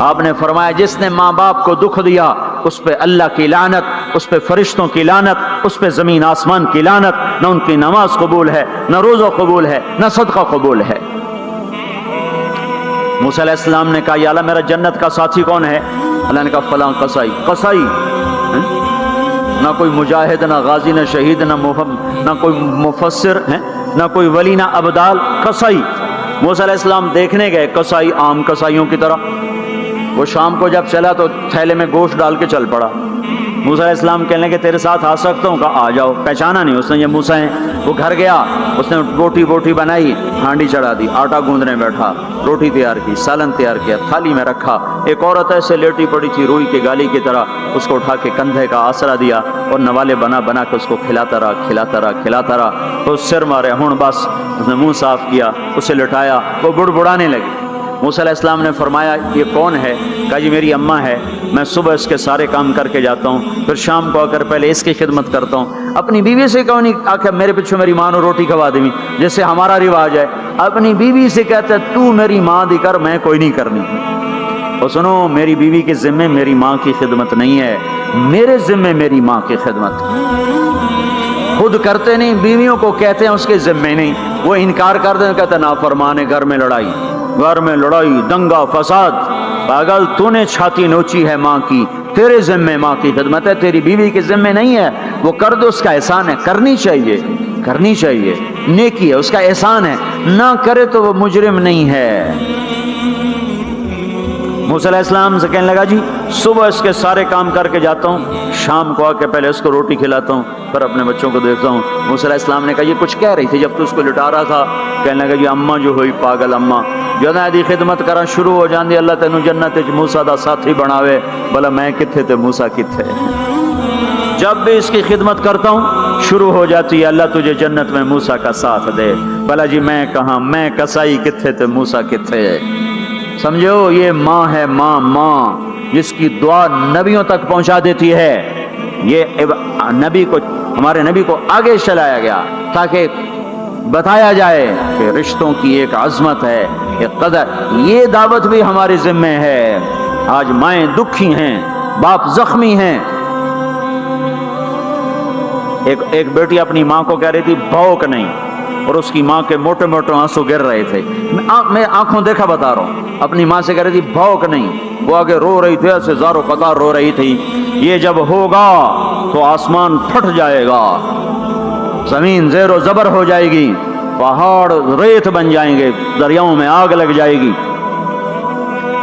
آپ نے فرمایا جس نے ماں باپ کو دکھ دیا اس پہ اللہ کی لعنت، اس پہ فرشتوں کی لعنت، اس پہ زمین آسمان کی لعنت، نہ ان کی نماز قبول ہے، نہ روزہ قبول ہے، نہ صدقہ قبول ہے۔ موسیٰ علیہ السلام نے کہا یا اللہ میرا جنت کا ساتھی کون ہے؟ اللہ نے کہا فلاں قصائی۔ قصائی نہ کوئی مجاہد، نہ غازی، نہ شہید، نہ کوئی مفسر ہے، نہ کوئی ولی، نہ ابدال، قصائی۔ موسیٰ علیہ السلام دیکھنے گئے، قصائی عام قصائیوں کی طرح۔ وہ شام کو جب چلا تو تھیلے میں گوشت ڈال کے چل پڑا۔ موسیٰ علیہ السلام کہنے لگے تیرے ساتھ آ سکتا ہوں؟ کہا آ جاؤ۔ پہچانا نہیں اس نے یہ موسیٰ ہیں۔ وہ گھر گیا، اس نے بوٹی بنائی، ہانڈی چڑھا دی، آٹا گوندنے بیٹھا، روٹی تیار کی، سالن تیار کیا، تھالی میں رکھا۔ ایک عورت ایسے لیٹی پڑی تھی روئی کے گالی کی طرح، اس کو اٹھا کے کندھے کا آسرا دیا اور نوالے بنا کے اس کو کھلاتا رہا۔ تو سر مارے ہون بس، اس نے منہ صاف کیا، اسے لٹایا، وہ بڑبڑانے لگی۔ موسیٰ علیہ السلام نے فرمایا یہ کون ہے؟ کہا جی میری اماں ہے، میں صبح اس کے سارے کام کر کے جاتا ہوں، پھر شام کو آ کر پہلے اس کی خدمت کرتا ہوں۔ اپنی بیوی سے کہو نہیں آ کے میرے پیچھے میری ماں نے روٹی کھوا دی، جیسے ہمارا رواج ہے، اپنی بیوی سے کہتا ہے تو میری ماں دی کر، میں کوئی نہیں کرنی۔ اور سنو میری بیوی کے ذمے میری ماں کی خدمت نہیں ہے، میرے ذمے میری ماں کی خدمت۔ خود کرتے نہیں، بیویوں کو کہتے ہیں اس کے ذمے نہیں، وہ انکار کر دیں، کہتے ہیں نافرمان ہے، گھر میں لڑائی، دنگا فساد۔ پاگل تو نے چھاتی نوچی ہے ماں کی، تیرے ذمے ماں کی خدمت ہے، تیری بیوی کے ذمے نہیں ہے۔ وہ کر دو، اس کا احسان ہے، کرنی چاہیے، نیکی ہے، اس کا احسان ہے، نہ کرے تو وہ مجرم نہیں ہے۔ موسیٰ علیہ السلام سے کہنے لگا جی صبح اس کے سارے کام کر کے جاتا ہوں، شام کو آ کے پہلے اس کو روٹی کھلاتا ہوں، پھر اپنے بچوں کو دیکھتا ہوں۔ موسیٰ علیہ السلام نے کہا یہ کچھ کہہ رہی تھی جب تو اس کو لٹا رہا تھا؟ کہنے لگا جی اماں جو ہوئی پاگل اماں، جدوں دی خدمت کرا شروع ہو جاندی اللہ تینوں جنت وچ موسیٰ دا ساتھی بناوے، بھلا میں کتھے تے موسیٰ کتھے۔ جب بھی اس کی خدمت کرتا ہوں شروع ہو جاتی ہے اللہ تجھے جنت میں موسیٰ کا ساتھ دے، بھلا جی میں کہاں، میں کسائی کتھے تے موسیٰ کتھے۔ سمجھو یہ ماں ہے، ماں جس کی دعا نبیوں تک پہنچا دیتی ہے۔ یہ ہمارے نبی کو آگے چلایا گیا تاکہ بتایا جائے کہ رشتوں کی ایک عظمت ہے، ایک قدر۔ یہ دعوت بھی ہمارے ذمہ ہے۔ آج مائیں دکھی ہیں، باپ زخمی ہیں۔ ایک بیٹی اپنی ماں کو کہہ رہی تھی بھوک نہیں، اور اس کی ماں کے موٹے آنسو گر رہے تھے۔ میں آنکھوں دیکھا بتا رہا ہوں، اپنی ماں سے کہہ رہی تھی بھوک نہیں، وہ آگے رو رہی تھی، ایسے زار و قطار رو رہی تھی۔ یہ جب ہوگا تو آسمان پھٹ جائے گا، زمین زیر و زبر ہو جائے گی، پہاڑ ریت بن جائیں گے، دریاؤں میں آگ لگ جائے گی۔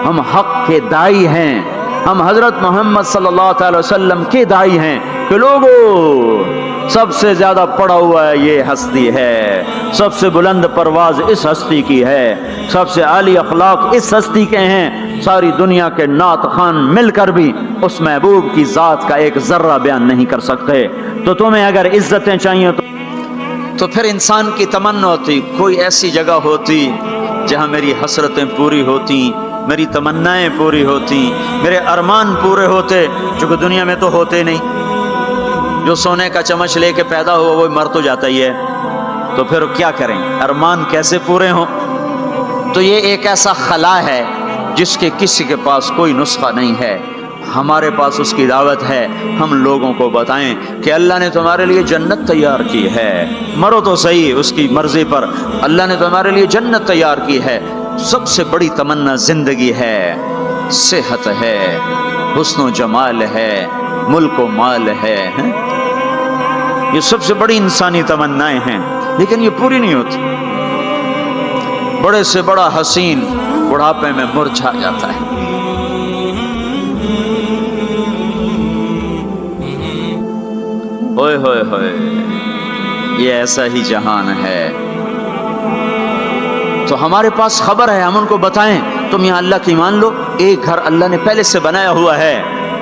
ہم حق کے دائی ہیں، ہم حضرت محمد صلی اللہ تعالی وسلم کے دائی ہیں کہ لوگوں سب سے زیادہ پڑا ہوا ہے یہ ہستی ہے، سب سے بلند پرواز اس ہستی کی ہے، سب سے عالی اخلاق اس ہستی کے ہیں۔ ساری دنیا کے نعت خوان مل کر بھی اس محبوب کی ذات کا ایک ذرہ بیان نہیں کر سکتے۔ تو تمہیں اگر عزتیں چاہیے تو پھر انسان کی تمنا ہوتی کوئی ایسی جگہ ہوتی جہاں میری حسرتیں پوری ہوتی، میری تمنائیں پوری ہوتی، میرے ارمان پورے ہوتے، چونکہ دنیا میں تو ہوتے نہیں۔ جو سونے کا چمچ لے کے پیدا ہوا وہ مر تو جاتا ہی ہے، تو پھر کیا کریں؟ ارمان کیسے پورے ہوں؟ تو یہ ایک ایسا خلا ہے جس کے کسی کے پاس کوئی نسخہ نہیں ہے۔ ہمارے پاس اس کی دعوت ہے، ہم لوگوں کو بتائیں کہ اللہ نے تمہارے لیے جنت تیار کی ہے، مرو تو صحیح اس کی مرضی پر، اللہ نے تمہارے لیے جنت تیار کی ہے۔ سب سے بڑی تمنا زندگی ہے، صحت ہے، حسن و جمال ہے، ملک و مال ہے، یہ سب سے بڑی انسانی تمنائیں ہیں، لیکن یہ پوری نہیں ہوتی۔ بڑے سے بڑا حسین بڑھاپے میں مرجھا جاتا ہے۔ ہوئے ہوئے ہوئے، یہ ایسا ہی جہان ہے۔ تو ہمارے پاس خبر ہے، ہم ان کو بتائیں تم یہاں اللہ کی مان لو، ایک گھر اللہ نے پہلے سے بنایا ہوا ہے،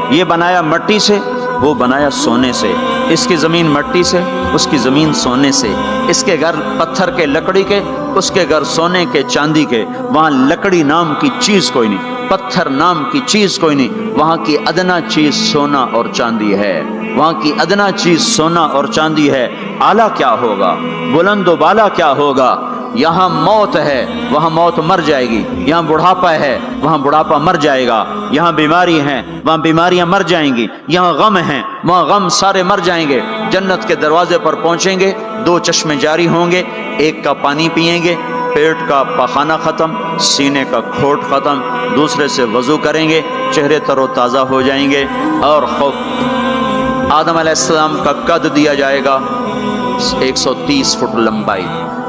یہ بنایا مٹی سے، وہ بنایا سونے سے، اس کی زمین مٹی سے، اس کی زمین سونے سے، اس کے گھر پتھر کے لکڑی کے، اس کے گھر سونے کے چاندی کے، وہاں لکڑی نام کی چیز کوئی نہیں، پتھر نام کی چیز کوئی نہیں، وہاں کی ادنا چیز سونا اور چاندی ہے، وہاں کی ادنا چیز سونا اور چاندی ہے۔ اعلیٰ کیا ہوگا، بلند و بالا کیا ہوگا؟ یہاں موت ہے وہاں موت مر جائے گی، یہاں بڑھاپا ہے وہاں بڑھاپا مر جائے گا، یہاں بیماری ہے وہاں بیماریاں مر جائیں گی، یہاں غم ہیں وہاں غم سارے مر جائیں گے۔ جنت کے دروازے پر پہنچیں گے، دو چشمے جاری ہوں گے، ایک کا پانی پیئیں گے، پیٹ کا پخانہ ختم، سینے کا کھوٹ ختم، دوسرے سے وضو کریں گے، چہرے تر و تازہ ہو جائیں گے، اور آدم علیہ السلام کا قد دیا جائے گا 130 فٹ لمبائی،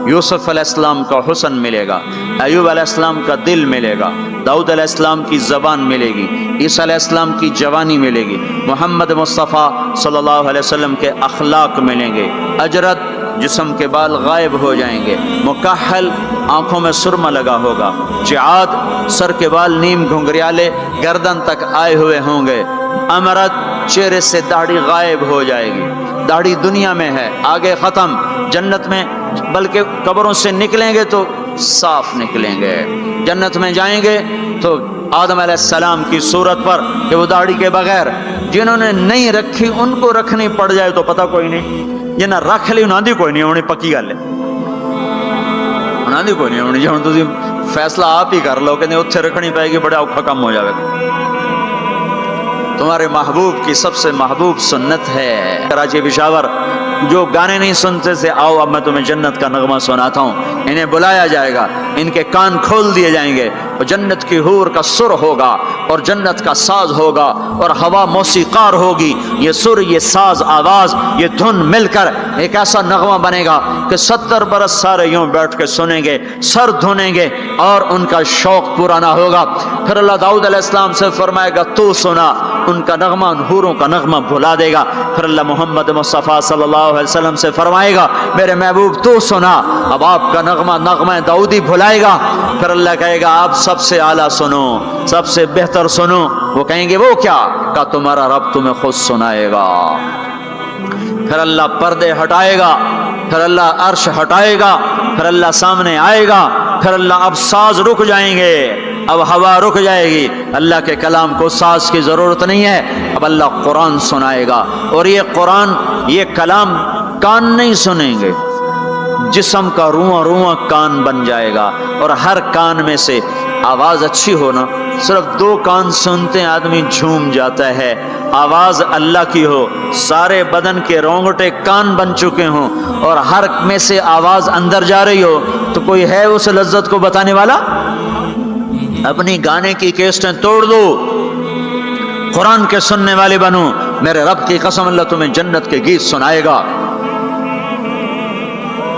یوسف علیہ السلام کا حسن ملے گا، ایوب علیہ السلام کا دل ملے گا، داؤد علیہ السلام کی زبان ملے گی، عیسیٰ علیہ السلام کی جوانی ملے گی، محمد مصطفیٰ صلی اللہ علیہ وسلم کے اخلاق ملیں گے، اجرت جسم کے بال غائب ہو جائیں گے، مکحل آنکھوں میں سرما لگا ہوگا، جعاد سر کے بال نیم گھنگریالے گردن تک آئے ہوئے ہوں گے، امرت چہرے سے داڑھی غائب ہو جائے گی، داڑھی دنیا میں ہے آگے ختم، جنت میں بلکہ قبروں سے نکلیں گے تو صاف نکلیں گے، جنت میں جائیں گے تو آدم علیہ السلام کی صورت پر کہ وہ داڑھی کے بغیر، جنہوں نے نہیں رکھی ان کو رکھنی پڑ جائے تو پتہ کوئی نہیں، جنہیں رکھ لی انہاں دی کوئی نہیں ہونی، پکی گل ہے، انہاں دی کوئی نہیں ہونی، جی ہن تسی فیصلہ آپ ہی کر لو کہ نہیں اتھے رکھنی پائے گی، بڑا اوکھا کم ہو جائے گا۔ تمہارے محبوب کی سب سے محبوب سنت ہے کراچی پشاور، جو گانے نہیں سنتے تھے آؤ اب میں تمہیں جنت کا نغمہ سناتا ہوں، انہیں بلایا جائے گا، ان کے کان کھول دیے جائیں گے، اور جنت کی حور کا سر ہوگا اور جنت کا ساز ہوگا اور ہوا موسیقار ہوگی، یہ سر یہ ساز آواز یہ دھن مل کر ایک ایسا نغمہ بنے گا کہ 70 برس سارے یوں بیٹھ کے سنیں گے، سر دھنیں گے اور ان کا شوق پورا نہ ہوگا۔ پھر اللہ داؤد علیہ السلام سے فرمائے گا تو سنا، ان کا نغمہ ان حوروں کا نغمہ بھلا دے گا۔ پھر اللہ محمد مصطفیٰ صلی اللہ علیہ وسلم سے فرمائے گا میرے محبوب تو سنا، اب آپ کا نغمہ داؤدی بھلائے گا۔ پھر اللہ کہے گا آپ سب سے اعلیٰ سنو، سب سے بہتر سنو، وہ کہیں گے وہ کیا؟ کہ تمہارا رب تمہیں خود سنائے گا۔ پھر اللہ پردے ہٹائے گا، پھر اللہ عرش ہٹائے گا، پھر اللہ سامنے آئے گا، پھر اللہ اب ساز رک جائیں گے، اب ہوا رک جائے گی، اللہ کے کلام کو ساز کی ضرورت نہیں ہے، اب اللہ قرآن سنائے گا، اور یہ قرآن یہ کلام کان نہیں سنیں گے، جسم کا رواں رواں کان بن جائے گا، اور ہر کان میں سے آواز اچھی ہونا، صرف 2 کان سنتے ہیں آدمی جھوم جاتا ہے، آواز اللہ کی ہو، سارے بدن کے رونگٹے کان بن چکے ہوں اور ہر میں سے آواز اندر جا رہی ہو، تو کوئی ہے اس لذت کو بتانے والا؟ اپنی گانے کی کیسٹیں توڑ دو، قرآن کے سننے والے بنو، میرے رب کی قسم اللہ تمہیں جنت کے گیت سنائے گا۔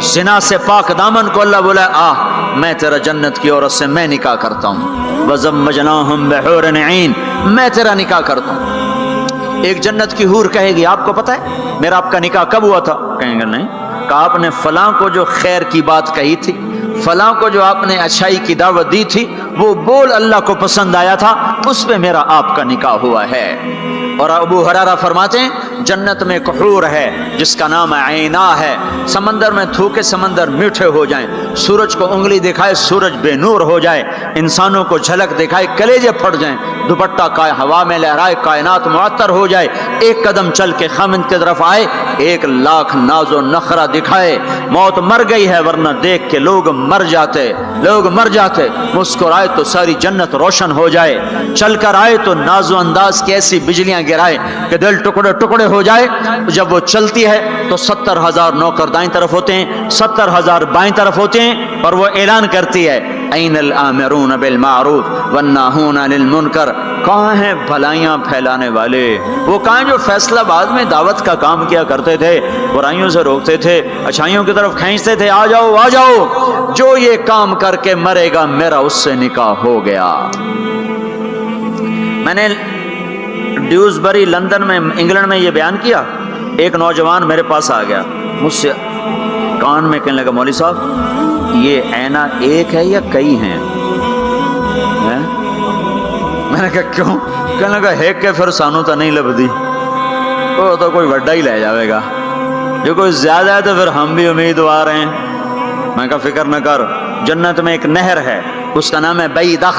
زنا سے پاک دامن کو اللہ بولا میں تیرا جنت کی عورت سے میں نکاح کرتا ہوں، وَزَوَّجْنَاهُمْ بِحُورٍ عِينٍ، میں تیرا نکاح کرتا ہوں۔ ایک جنت کی حور کہے گی آپ کو پتہ ہے میرا آپ کا نکاح کب ہوا تھا؟ کہیں گے نہیں، کہ آپ نے فلاں کو جو خیر کی بات کہی تھی، فلاں کو جو آپ نے اچھائی کی دعوت دی تھی، وہ بول اللہ کو پسند آیا تھا، اس پہ میرا آپ کا نکاح ہوا ہے۔ اور ابو ہریرہ فرماتے ہیں جنت میں ایک حور ہے جس کا نام عینا ہے، سمندر میں تھوکے سمندر میٹھے ہو جائیں، سورج کو انگلی دکھائے سورج بے نور ہو جائے، انسانوں کو جھلک دکھائے کلیجے پھٹ جائیں، دوپٹہ کا ہوا میں لہرائے کائنات معطر ہو جائے، ایک قدم چل کے خامند کی طرف آئے 1,00,000 ناز و نخرہ دکھائے، موت مر گئی ہے ورنہ دیکھ کے لوگ مر جاتے، مسکرائے تو ساری جنت روشن ہو جائے، چل کر آئے تو ناز و انداز کی ایسی بجلیاں گرائے کہ دل ٹکڑے ٹکڑے ہو جائے، جب وہ چلتی ہے تو 70,000 نوکر دائیں طرف ہوتے ہیں، 70,000 بائیں طرف ہوتے ہیں، اور وہ اعلان کرتی ہے این الآمرون بالمعروف والناہون عن المنکر، کہاں ہیں بھلائیاں پھیلانے والے، وہ کہاں جو فیصلہ بعد میں دعوت کا کام کیا کرتے تھے، برائیوں سے روکتے تھے، اچھائیوں کی طرف کھینچتے تھے، آ جاؤ، جو یہ کام کر کے مرے گا میرا اس سے نکاح ہو گیا۔ میں نے ڈیوزبری لندن میں انگلینڈ میں یہ بیان کیا، ایک نوجوان میرے پاس آ گیا، مجھ سے کان میں کہنے لگا مولوی صاحب یہ عینہ ایک ہے یا کئی ہیں؟ میں نے کہا کیوں؟ کہنے لگا ایک کے پھر سانو تو نہیں لبدی، وہ تو کوئی وڈا ہی لے جاوے گا، جو کوئی زیادہ ہے تو پھر ہم بھی امیدوار ہیں۔ میں کہا فکر نہ کر، جنت میں ایک نہر ہے اس کا نام ہے بیدخ،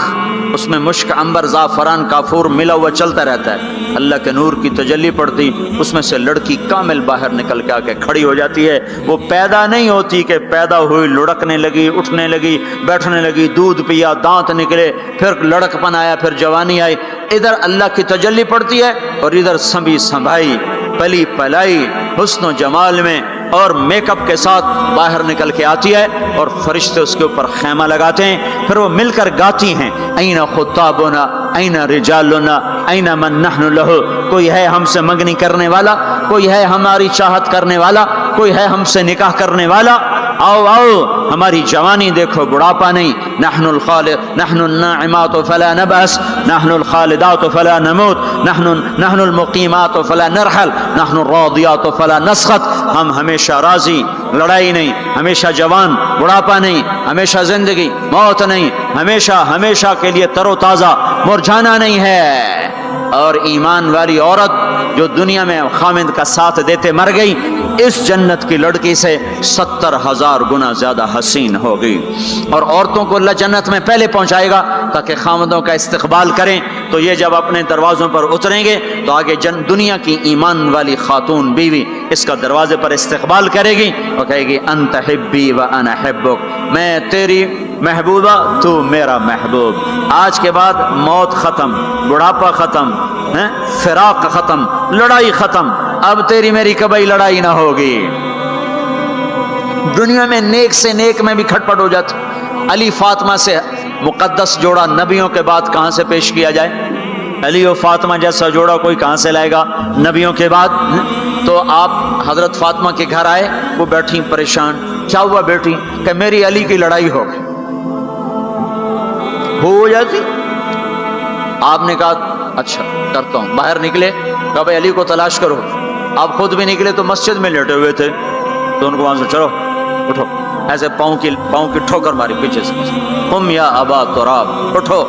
اس میں مشک، عنبر، زعفران، کافور ملا ہوا چلتا رہتا ہے، اللہ کے نور کی تجلی پڑتی، اس میں سے لڑکی کامل باہر نکل کے آ کے کھڑی ہو جاتی ہے۔ وہ پیدا نہیں ہوتی کہ پیدا ہوئی لڑکنے لگی، اٹھنے لگی، بیٹھنے لگی، دودھ پیا، دانت نکلے، پھر لڑک پن آیا، پھر جوانی آئی۔ ادھر اللہ کی تجلی پڑتی ہے اور ادھر سنبھی سنبھائی، پلی پلائی، حسن و جمال میں اور میک اپ کے ساتھ باہر نکل کے آتی ہے، اور فرشتے اس کے اوپر خیمہ لگاتے ہیں، پھر وہ مل کر گاتی ہیں، این خطابنا این رجالنا این من نحن لہ، کوئی ہے ہم سے منگنی کرنے والا، کوئی ہے ہماری چاہت کرنے والا، کوئی ہے ہم سے نکاح کرنے والا، آؤ آؤ ہماری جوانی دیکھو، بڑھاپا نہیں، نحن الخالد نحن الناعمات فلا نبأس، نحن الخالدات فلا نموت، نحن المقیمات فلا نرحل، نحن الراضیات فلا نسخط، ہم ہمیشہ راضی، لڑائی نہیں، ہمیشہ جوان، بڑھاپا نہیں، ہمیشہ زندگی، موت نہیں، ہمیشہ ہمیشہ کے لیے تر و تازہ، مرجھانا نہیں ہے۔ اور ایمان والی عورت جو دنیا میں خامد کا ساتھ دیتے مر گئی، اس جنت کی لڑکی سے 70,000 گنا زیادہ حسین ہوگی۔ اور عورتوں کو اللہ جنت میں پہلے پہنچائے گا تاکہ خامدوں کا استقبال کریں، تو یہ جب اپنے دروازوں پر اتریں گے تو آگے دنیا کی ایمان والی خاتون بیوی اس کا دروازے پر استقبال کرے گی اور کہے گی انت حبی و انا حبک، میں تیری محبوبہ تو میرا محبوب۔ آج کے بعد موت ختم، بڑھاپا ختم، فراق ختم، لڑائی ختم، اب تیری میری کبھی لڑائی نہ ہوگی۔ دنیا میں نیک سے نیک میں بھی کھٹپٹ ہو جاتی۔ علی فاطمہ سے مقدس جوڑا نبیوں کے بعد کہاں سے پیش کیا جائے؟ علی و فاطمہ جیسا جوڑا کوئی کہاں سے لائے گا نبیوں کے بعد؟ تو آپ حضرت فاطمہ کے گھر آئے، وہ بیٹھی پریشان، کیا ہوا بیٹی؟ کہ میری علی کی لڑائی ہو گئی۔ ہو جاتی؟ آپ نے کہا اچھا کرتا ہوں۔ باہر نکلے، کہا بھائی علی کو تلاش کرو۔ آپ خود بھی نکلے تو مسجد میں لیٹے ہوئے تھے، تو ان کو وہاں سے چلو اٹھو، ایسے پاؤں کی ٹھوکر ماری پیچھے سے، قم یا ابا تراب، اٹھو۔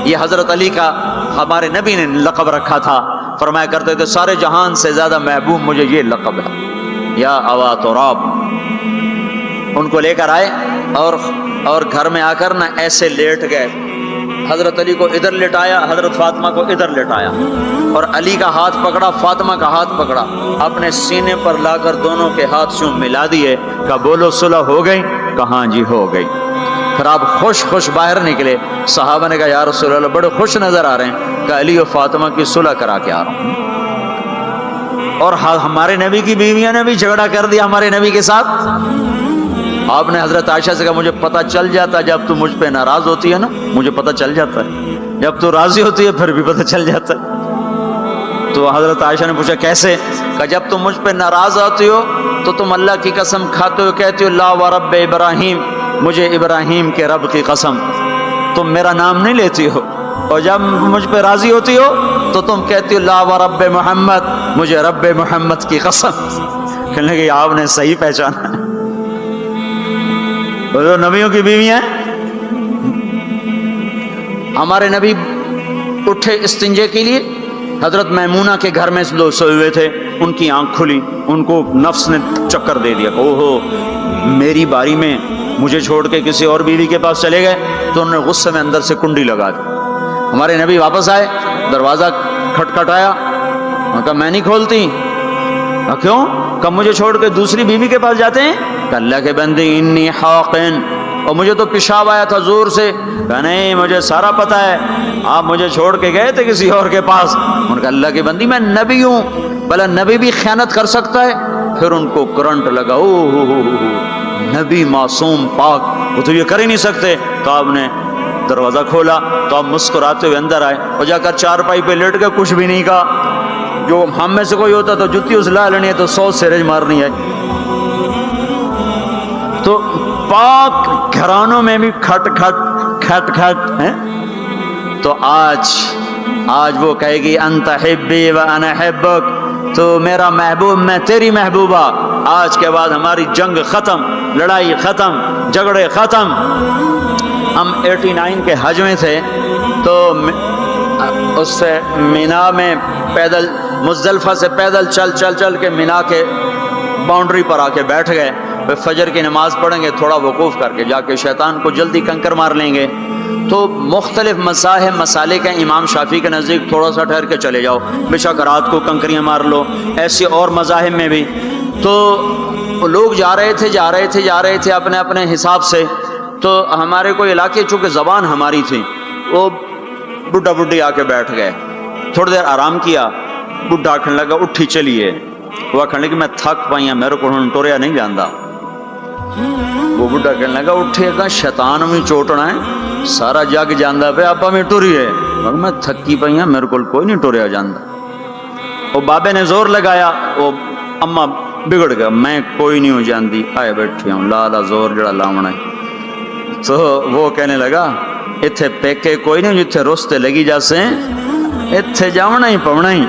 یہ حضرت علی کا ہمارے نبی نے لقب رکھا تھا، فرمایا کرتے تھے سارے جہان سے زیادہ محبوب مجھے یہ لقب ہے، یا ابا تراب۔ ان کو لے کر آئے اور گھر میں آ کر نہ ایسے لیٹ گئے، حضرت علی کو ادھر لٹایا، حضرت فاطمہ کو ادھر لٹایا، اور علی کا ہاتھ پکڑا، فاطمہ کا ہاتھ پکڑا، اپنے سینے پر لا کر دونوں کے ہاتھ سے ملا دیے، کہا بولو صلح ہو گئی؟ کہاں جی ہو گئی۔ پھر آپ خوش خوش باہر نکلے، صحابہ نے کہا یا رسول اللہ بڑے خوش نظر آ رہے ہیں، کہ علی و فاطمہ کی صلح کرا کے آ رہا ہوں۔ اور ہمارے نبی کی بیویاں نے بھی جھگڑا کر دیا ہمارے نبی کے ساتھ۔ آپ نے حضرت عائشہ سے کہا مجھے پتہ چل جاتا جب تو مجھ پہ ناراض ہوتی ہے نا، مجھے پتہ چل جاتا ہے، جب تو راضی ہوتی ہے پھر بھی پتہ چل جاتا ہے۔ تو حضرت عائشہ نے پوچھا کیسے؟ کہ جب تم مجھ پہ ناراض ہوتی ہو تو تم اللہ کی قسم کھاتے ہو، کہتی ہو لا و رب ابراہیم، مجھے ابراہیم کے رب کی قسم، تم میرا نام نہیں لیتی ہو، اور جب مجھ پہ راضی ہوتی ہو تو تم کہتی ہو لا و رب محمد، مجھے رب محمد کی قسم۔ کہنے لگے آپ نے صحیح پہچانا، وہ نبیوں کی بیویاں ہیں۔ ہمارے نبی اٹھے استنجے کے لیے، حضرت میمونہ کے گھر میں لوگ سوئے ہوئے تھے، ان کی آنکھ کھلی، ان کو نفس نے چکر دے دیا، اوہو میری باری میں مجھے چھوڑ کے کسی اور بیوی کے پاس چلے گئے، تو انہوں نے غصے میں اندر سے کنڈی لگا دی۔ ہمارے نبی واپس آئے، دروازہ کھٹکھٹایا، انہوں نے کہا میں نہیں کھولتی۔ کہا کیوں؟ کہا مجھے چھوڑ کے دوسری بیوی کے پاس جاتے ہیں؟ کہ اللہ کے بندے انی حاقن، اور مجھے تو پیشاب آیا تھا زور سے۔ کہا نہیں مجھے سارا پتہ ہے، آپ مجھے چھوڑ کے گئے تھے کسی اور کے پاس۔ انہوں نے کہا اللہ کی بندی میں نبی ہوں، بھلا نبی بھی خیانت کر سکتا ہے؟ پھر ان کو کرنٹ لگا، نبی معصوم پاک، وہ تو یہ کر ہی نہیں سکتے۔ تو آپ نے دروازہ کھولا تو آپ مسکراتے ہوئے اندر آئے، اور جا کر چارپائی پہ لیٹ گئے، کچھ بھی نہیں کہا۔ جو ہم میں سے کوئی ہوتا تو جتی اس لا لینی ہے تو 100 سیرج مارنی ہے۔ تو پاک گھرانوں میں بھی کھٹ ہیں۔ تو آج وہ کہے گی انت حبی و انا حبک، تو میرا محبوب میں تیری محبوبہ۔ آج کے بعد ہماری جنگ ختم، لڑائی ختم، جھگڑے ختم۔ ہم 89 کے حج میں تھے، تو اس سے مینا میں پیدل، مزدلفہ سے پیدل چل کے مینا کے باؤنڈری پر آ کے بیٹھ گئے۔ پھر فجر کی نماز پڑھیں گے تھوڑا وقوف کر کے جا کے شیطان کو جلدی کنکر مار لیں گے. تو مختلف مذاہب مسالے کے امام شافعی کے نزدیک تھوڑا سا ٹھہر کے چلے جاؤ، بے شک رات کو کنکریاں مار لو. ایسے اور مذاہب میں بھی تو لوگ جا رہے تھے اپنے اپنے حساب سے. تو ہمارے کوئی علاقے چونکہ زبان ہماری تھی، وہ بڈھا بڈھی آ کے بیٹھ گئے، تھوڑی دیر آرام کیا. بڈھا آکھنے لگا اٹھی چلیے، وہ آکھنے لگا میں تھک پائیا میرے کو ہن ٹوریا نہیں جاندہ. وہ بڈھا کہنے لگا اٹھے گا شیطان میں چوٹنا ہے، سارا جگ جاندہ پہ آپ میں ٹوری ہے. میں تھکی پائیا میرے کو کوئی نہیں ٹوریا جاندہ. وہ بابے نے زور لگایا، وہ اما بگڑ گیا، میں کوئی نہیں ہو جاندی، آئے بیٹھے ہوں لالا زور جڑا لاؤنا ہے. تو وہ کہنے لگا اتھے پیکے کوئی نہیں جتھے رستے لگی جاسے اتھے جاؤنا ہی پونا ہی.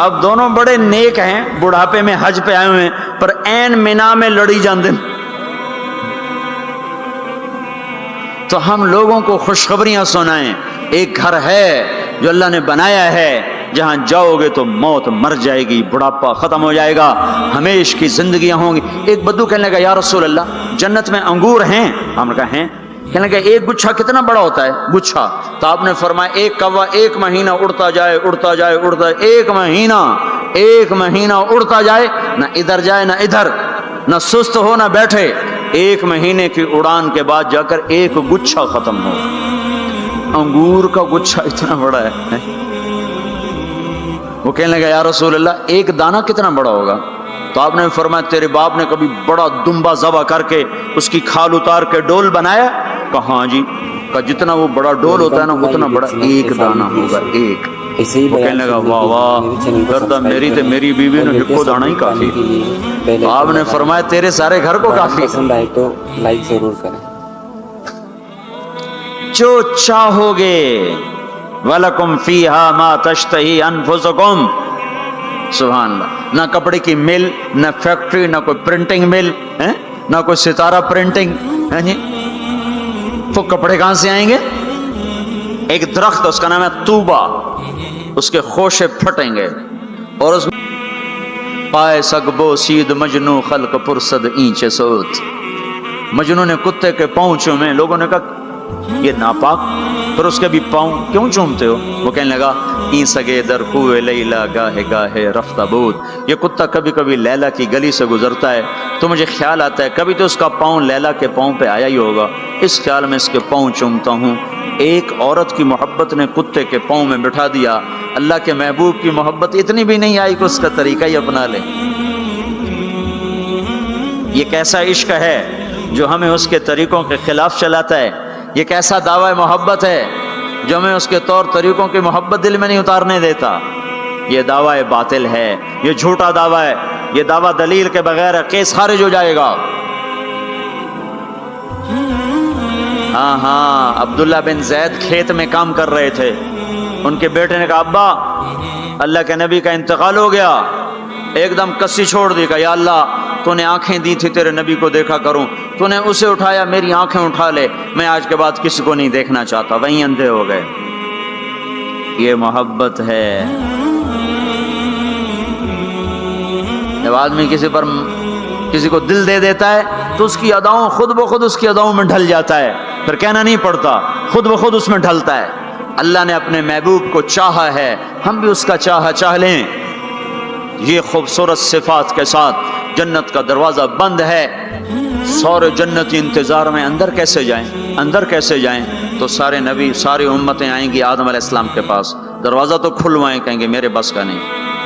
اب دونوں بڑے نیک ہیں، بڑھاپے میں حج پہ آئے ہوئے ہیں، پر این مینا میں لڑی جاندے. تو ہم لوگوں کو خوشخبریاں سنائیں. ایک گھر ہے جو اللہ نے بنایا ہے، جہاں جاؤ گے تو موت مر جائے گی، بڑھاپا ختم ہو جائے گا، ہمیشہ کی زندگیاں ہوں گی. ایک بدو کہنے لگا یا رسول اللہ جنت میں انگور ہیں؟ ہم نے کہا ہیں. کہنے لگا ایک گچھا کتنا بڑا ہوتا ہے؟ گچھا. تو آپ نے فرمایا ایک کوا 1 مہینہ اڑتا جائے، ایک مہینہ اڑتا جائے، نہ ادھر جائے نہ ادھر، نہ سست ہو نہ بیٹھے. 1 مہینے کی اڑان کے بعد جا کر ایک گچھا ختم ہو. انگور کا گچھا اتنا بڑا ہے. وہ کہنے لگا یا رسول اللہ ایک دانہ کتنا بڑا ہوگا؟ تو آپ نے فرمایا تیرے باپ نے کبھی بڑا دمبا ذبح کر کے اس کی کھال اتار کے ڈول بنایا؟ کہا ہاں جی. کہا جتنا وہ بڑا ڈول ہوتا ہے نا اتنا بڑا ایک دانہ ہوگا، ایک. وہ کہنے لگا واہ واہ گردہ میری تے میری بیوی نے ہکو دانا ہی کافی. آپ نے فرمایا تیرے سارے گھر کو کافی. پسند آئے تو لائک ضرور کریں. جو چاہو گے وَلَكُمْ فِيهَا مَا تَشْتَهِي أَنفُسُكُمْ. سبحان اللہ. نہ کپڑے کی مل، نہ فیکٹری، نہ کوئی پرنٹنگ مل، نہ کوئی ستارہ پرنٹنگ. تو کپڑے کہاں سے آئیں گے؟ ایک درخت اس کا نام ہے طوبہ، اس کے خوشے پھٹیں گے اور اس پائے سگبو سید مجنو خلق پرسد اینچے سوت. مجنو نے کتے کے پاؤں چومے. لوگوں نے کہا یہ ناپاک، پھر اس کے بھی پاؤں کیوں چومتے ہو؟ وہ کہنے لگا این سگے در کوئے لیلا گاہے گاہے رفتہ بود. یہ کتا کبھی کبھی لیلا کی گلی سے گزرتا ہے تو مجھے خیال آتا ہے کبھی تو اس کا پاؤں لیلا کے پاؤں پہ آیا ہی ہوگا، اس خیال میں اس کے پاؤں چومتا ہوں. ایک عورت کی محبت نے کتے کے پاؤں میں بٹھا دیا. اللہ کے محبوب کی محبت اتنی بھی نہیں آئی کہ اس کا طریقہ ہی اپنا لے. یہ کیسا عشق ہے جو ہمیں اس کے طریقوں کے خلاف چلاتا ہے؟ یہ کیسا دعویٰ محبت ہے جو ہمیں اس کے طور طریقوں کی محبت دل میں نہیں اتارنے دیتا؟ یہ دعویٰ باطل ہے، یہ جھوٹا دعویٰ ہے. یہ دعویٰ دلیل کے بغیر کیس خارج ہو جائے گا. ہاں عبداللہ بن زید کھیت میں کام کر رہے تھے. ان کے بیٹے نے کہا ابا اللہ کے نبی کا انتقال ہو گیا. ایک دم کسی چھوڑ دی. کہا یا اللہ تو نے آنکھیں دی تھی تیرے نبی کو دیکھا کروں، تو نے اسے اٹھایا، میری آنکھیں اٹھا لے، میں آج کے بعد کسی کو نہیں دیکھنا چاہتا. وہیں اندھے ہو گئے. یہ محبت ہے. جب آدمی کسی کو دل دے دیتا ہے تو اس کی اداؤں خود بخود اس کی اداؤں میں ڈھل جاتا ہے، پھر کہنا نہیں پڑتا، خود بخود اس میں ڈھلتا ہے. اللہ نے اپنے محبوب کو چاہا ہے، ہم بھی اس کا چاہ لیں. یہ خوبصورت صفات کے ساتھ جنت کا دروازہ بند ہے. سارے جنتی انتظار میں اندر کیسے جائیں؟ تو سارے نبی ساری امتیں آئیں گی آدم علیہ السلام کے پاس. دروازہ تو کھلوائیں، کہیں گے میرے بس کا نہیں.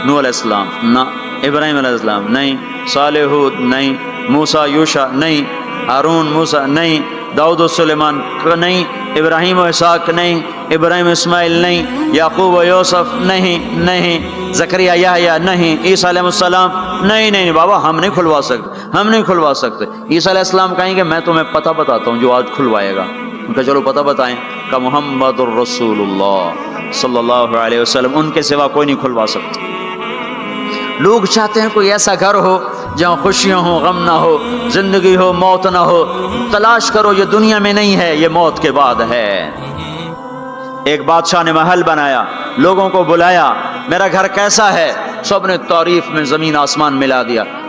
نوح علیہ السلام نہ، ابراہیم علیہ السلام نہیں، صالح ہود نہیں، موسیٰ یوشع نہیں، ہارون موسیٰ نہیں، داؤد و سلیمان نہیں، ابراہیم و اسحاق نہیں، ابراہیم اسماعیل نہیں، یعقوب و یوسف نہیں، زکریا یحییٰ نہیں، عیسیٰ علیہ السلام نہیں بابا ہم نہیں کھلوا سکتے. عیسیٰ علیہ السلام کہیں گے میں تمہیں پتہ بتاتا ہوں جو آج کھلوائے گا. ان کا چلو پتہ بتائیں. کہ محمد الرسول اللہ صلی اللہ علیہ وسلم، ان کے سوا کوئی نہیں کھلوا سکتا. لوگ چاہتے ہیں کوئی ایسا گھر ہو جہاں خوشیاں ہو، غم نہ ہو، زندگی ہو، موت نہ ہو. تلاش کرو، یہ دنیا میں نہیں ہے، یہ موت کے بعد ہے. ایک بادشاہ نے محل بنایا، لوگوں کو بلایا، میرا گھر کیسا ہے؟ سب نے تعریف میں زمین آسمان ملا دیا.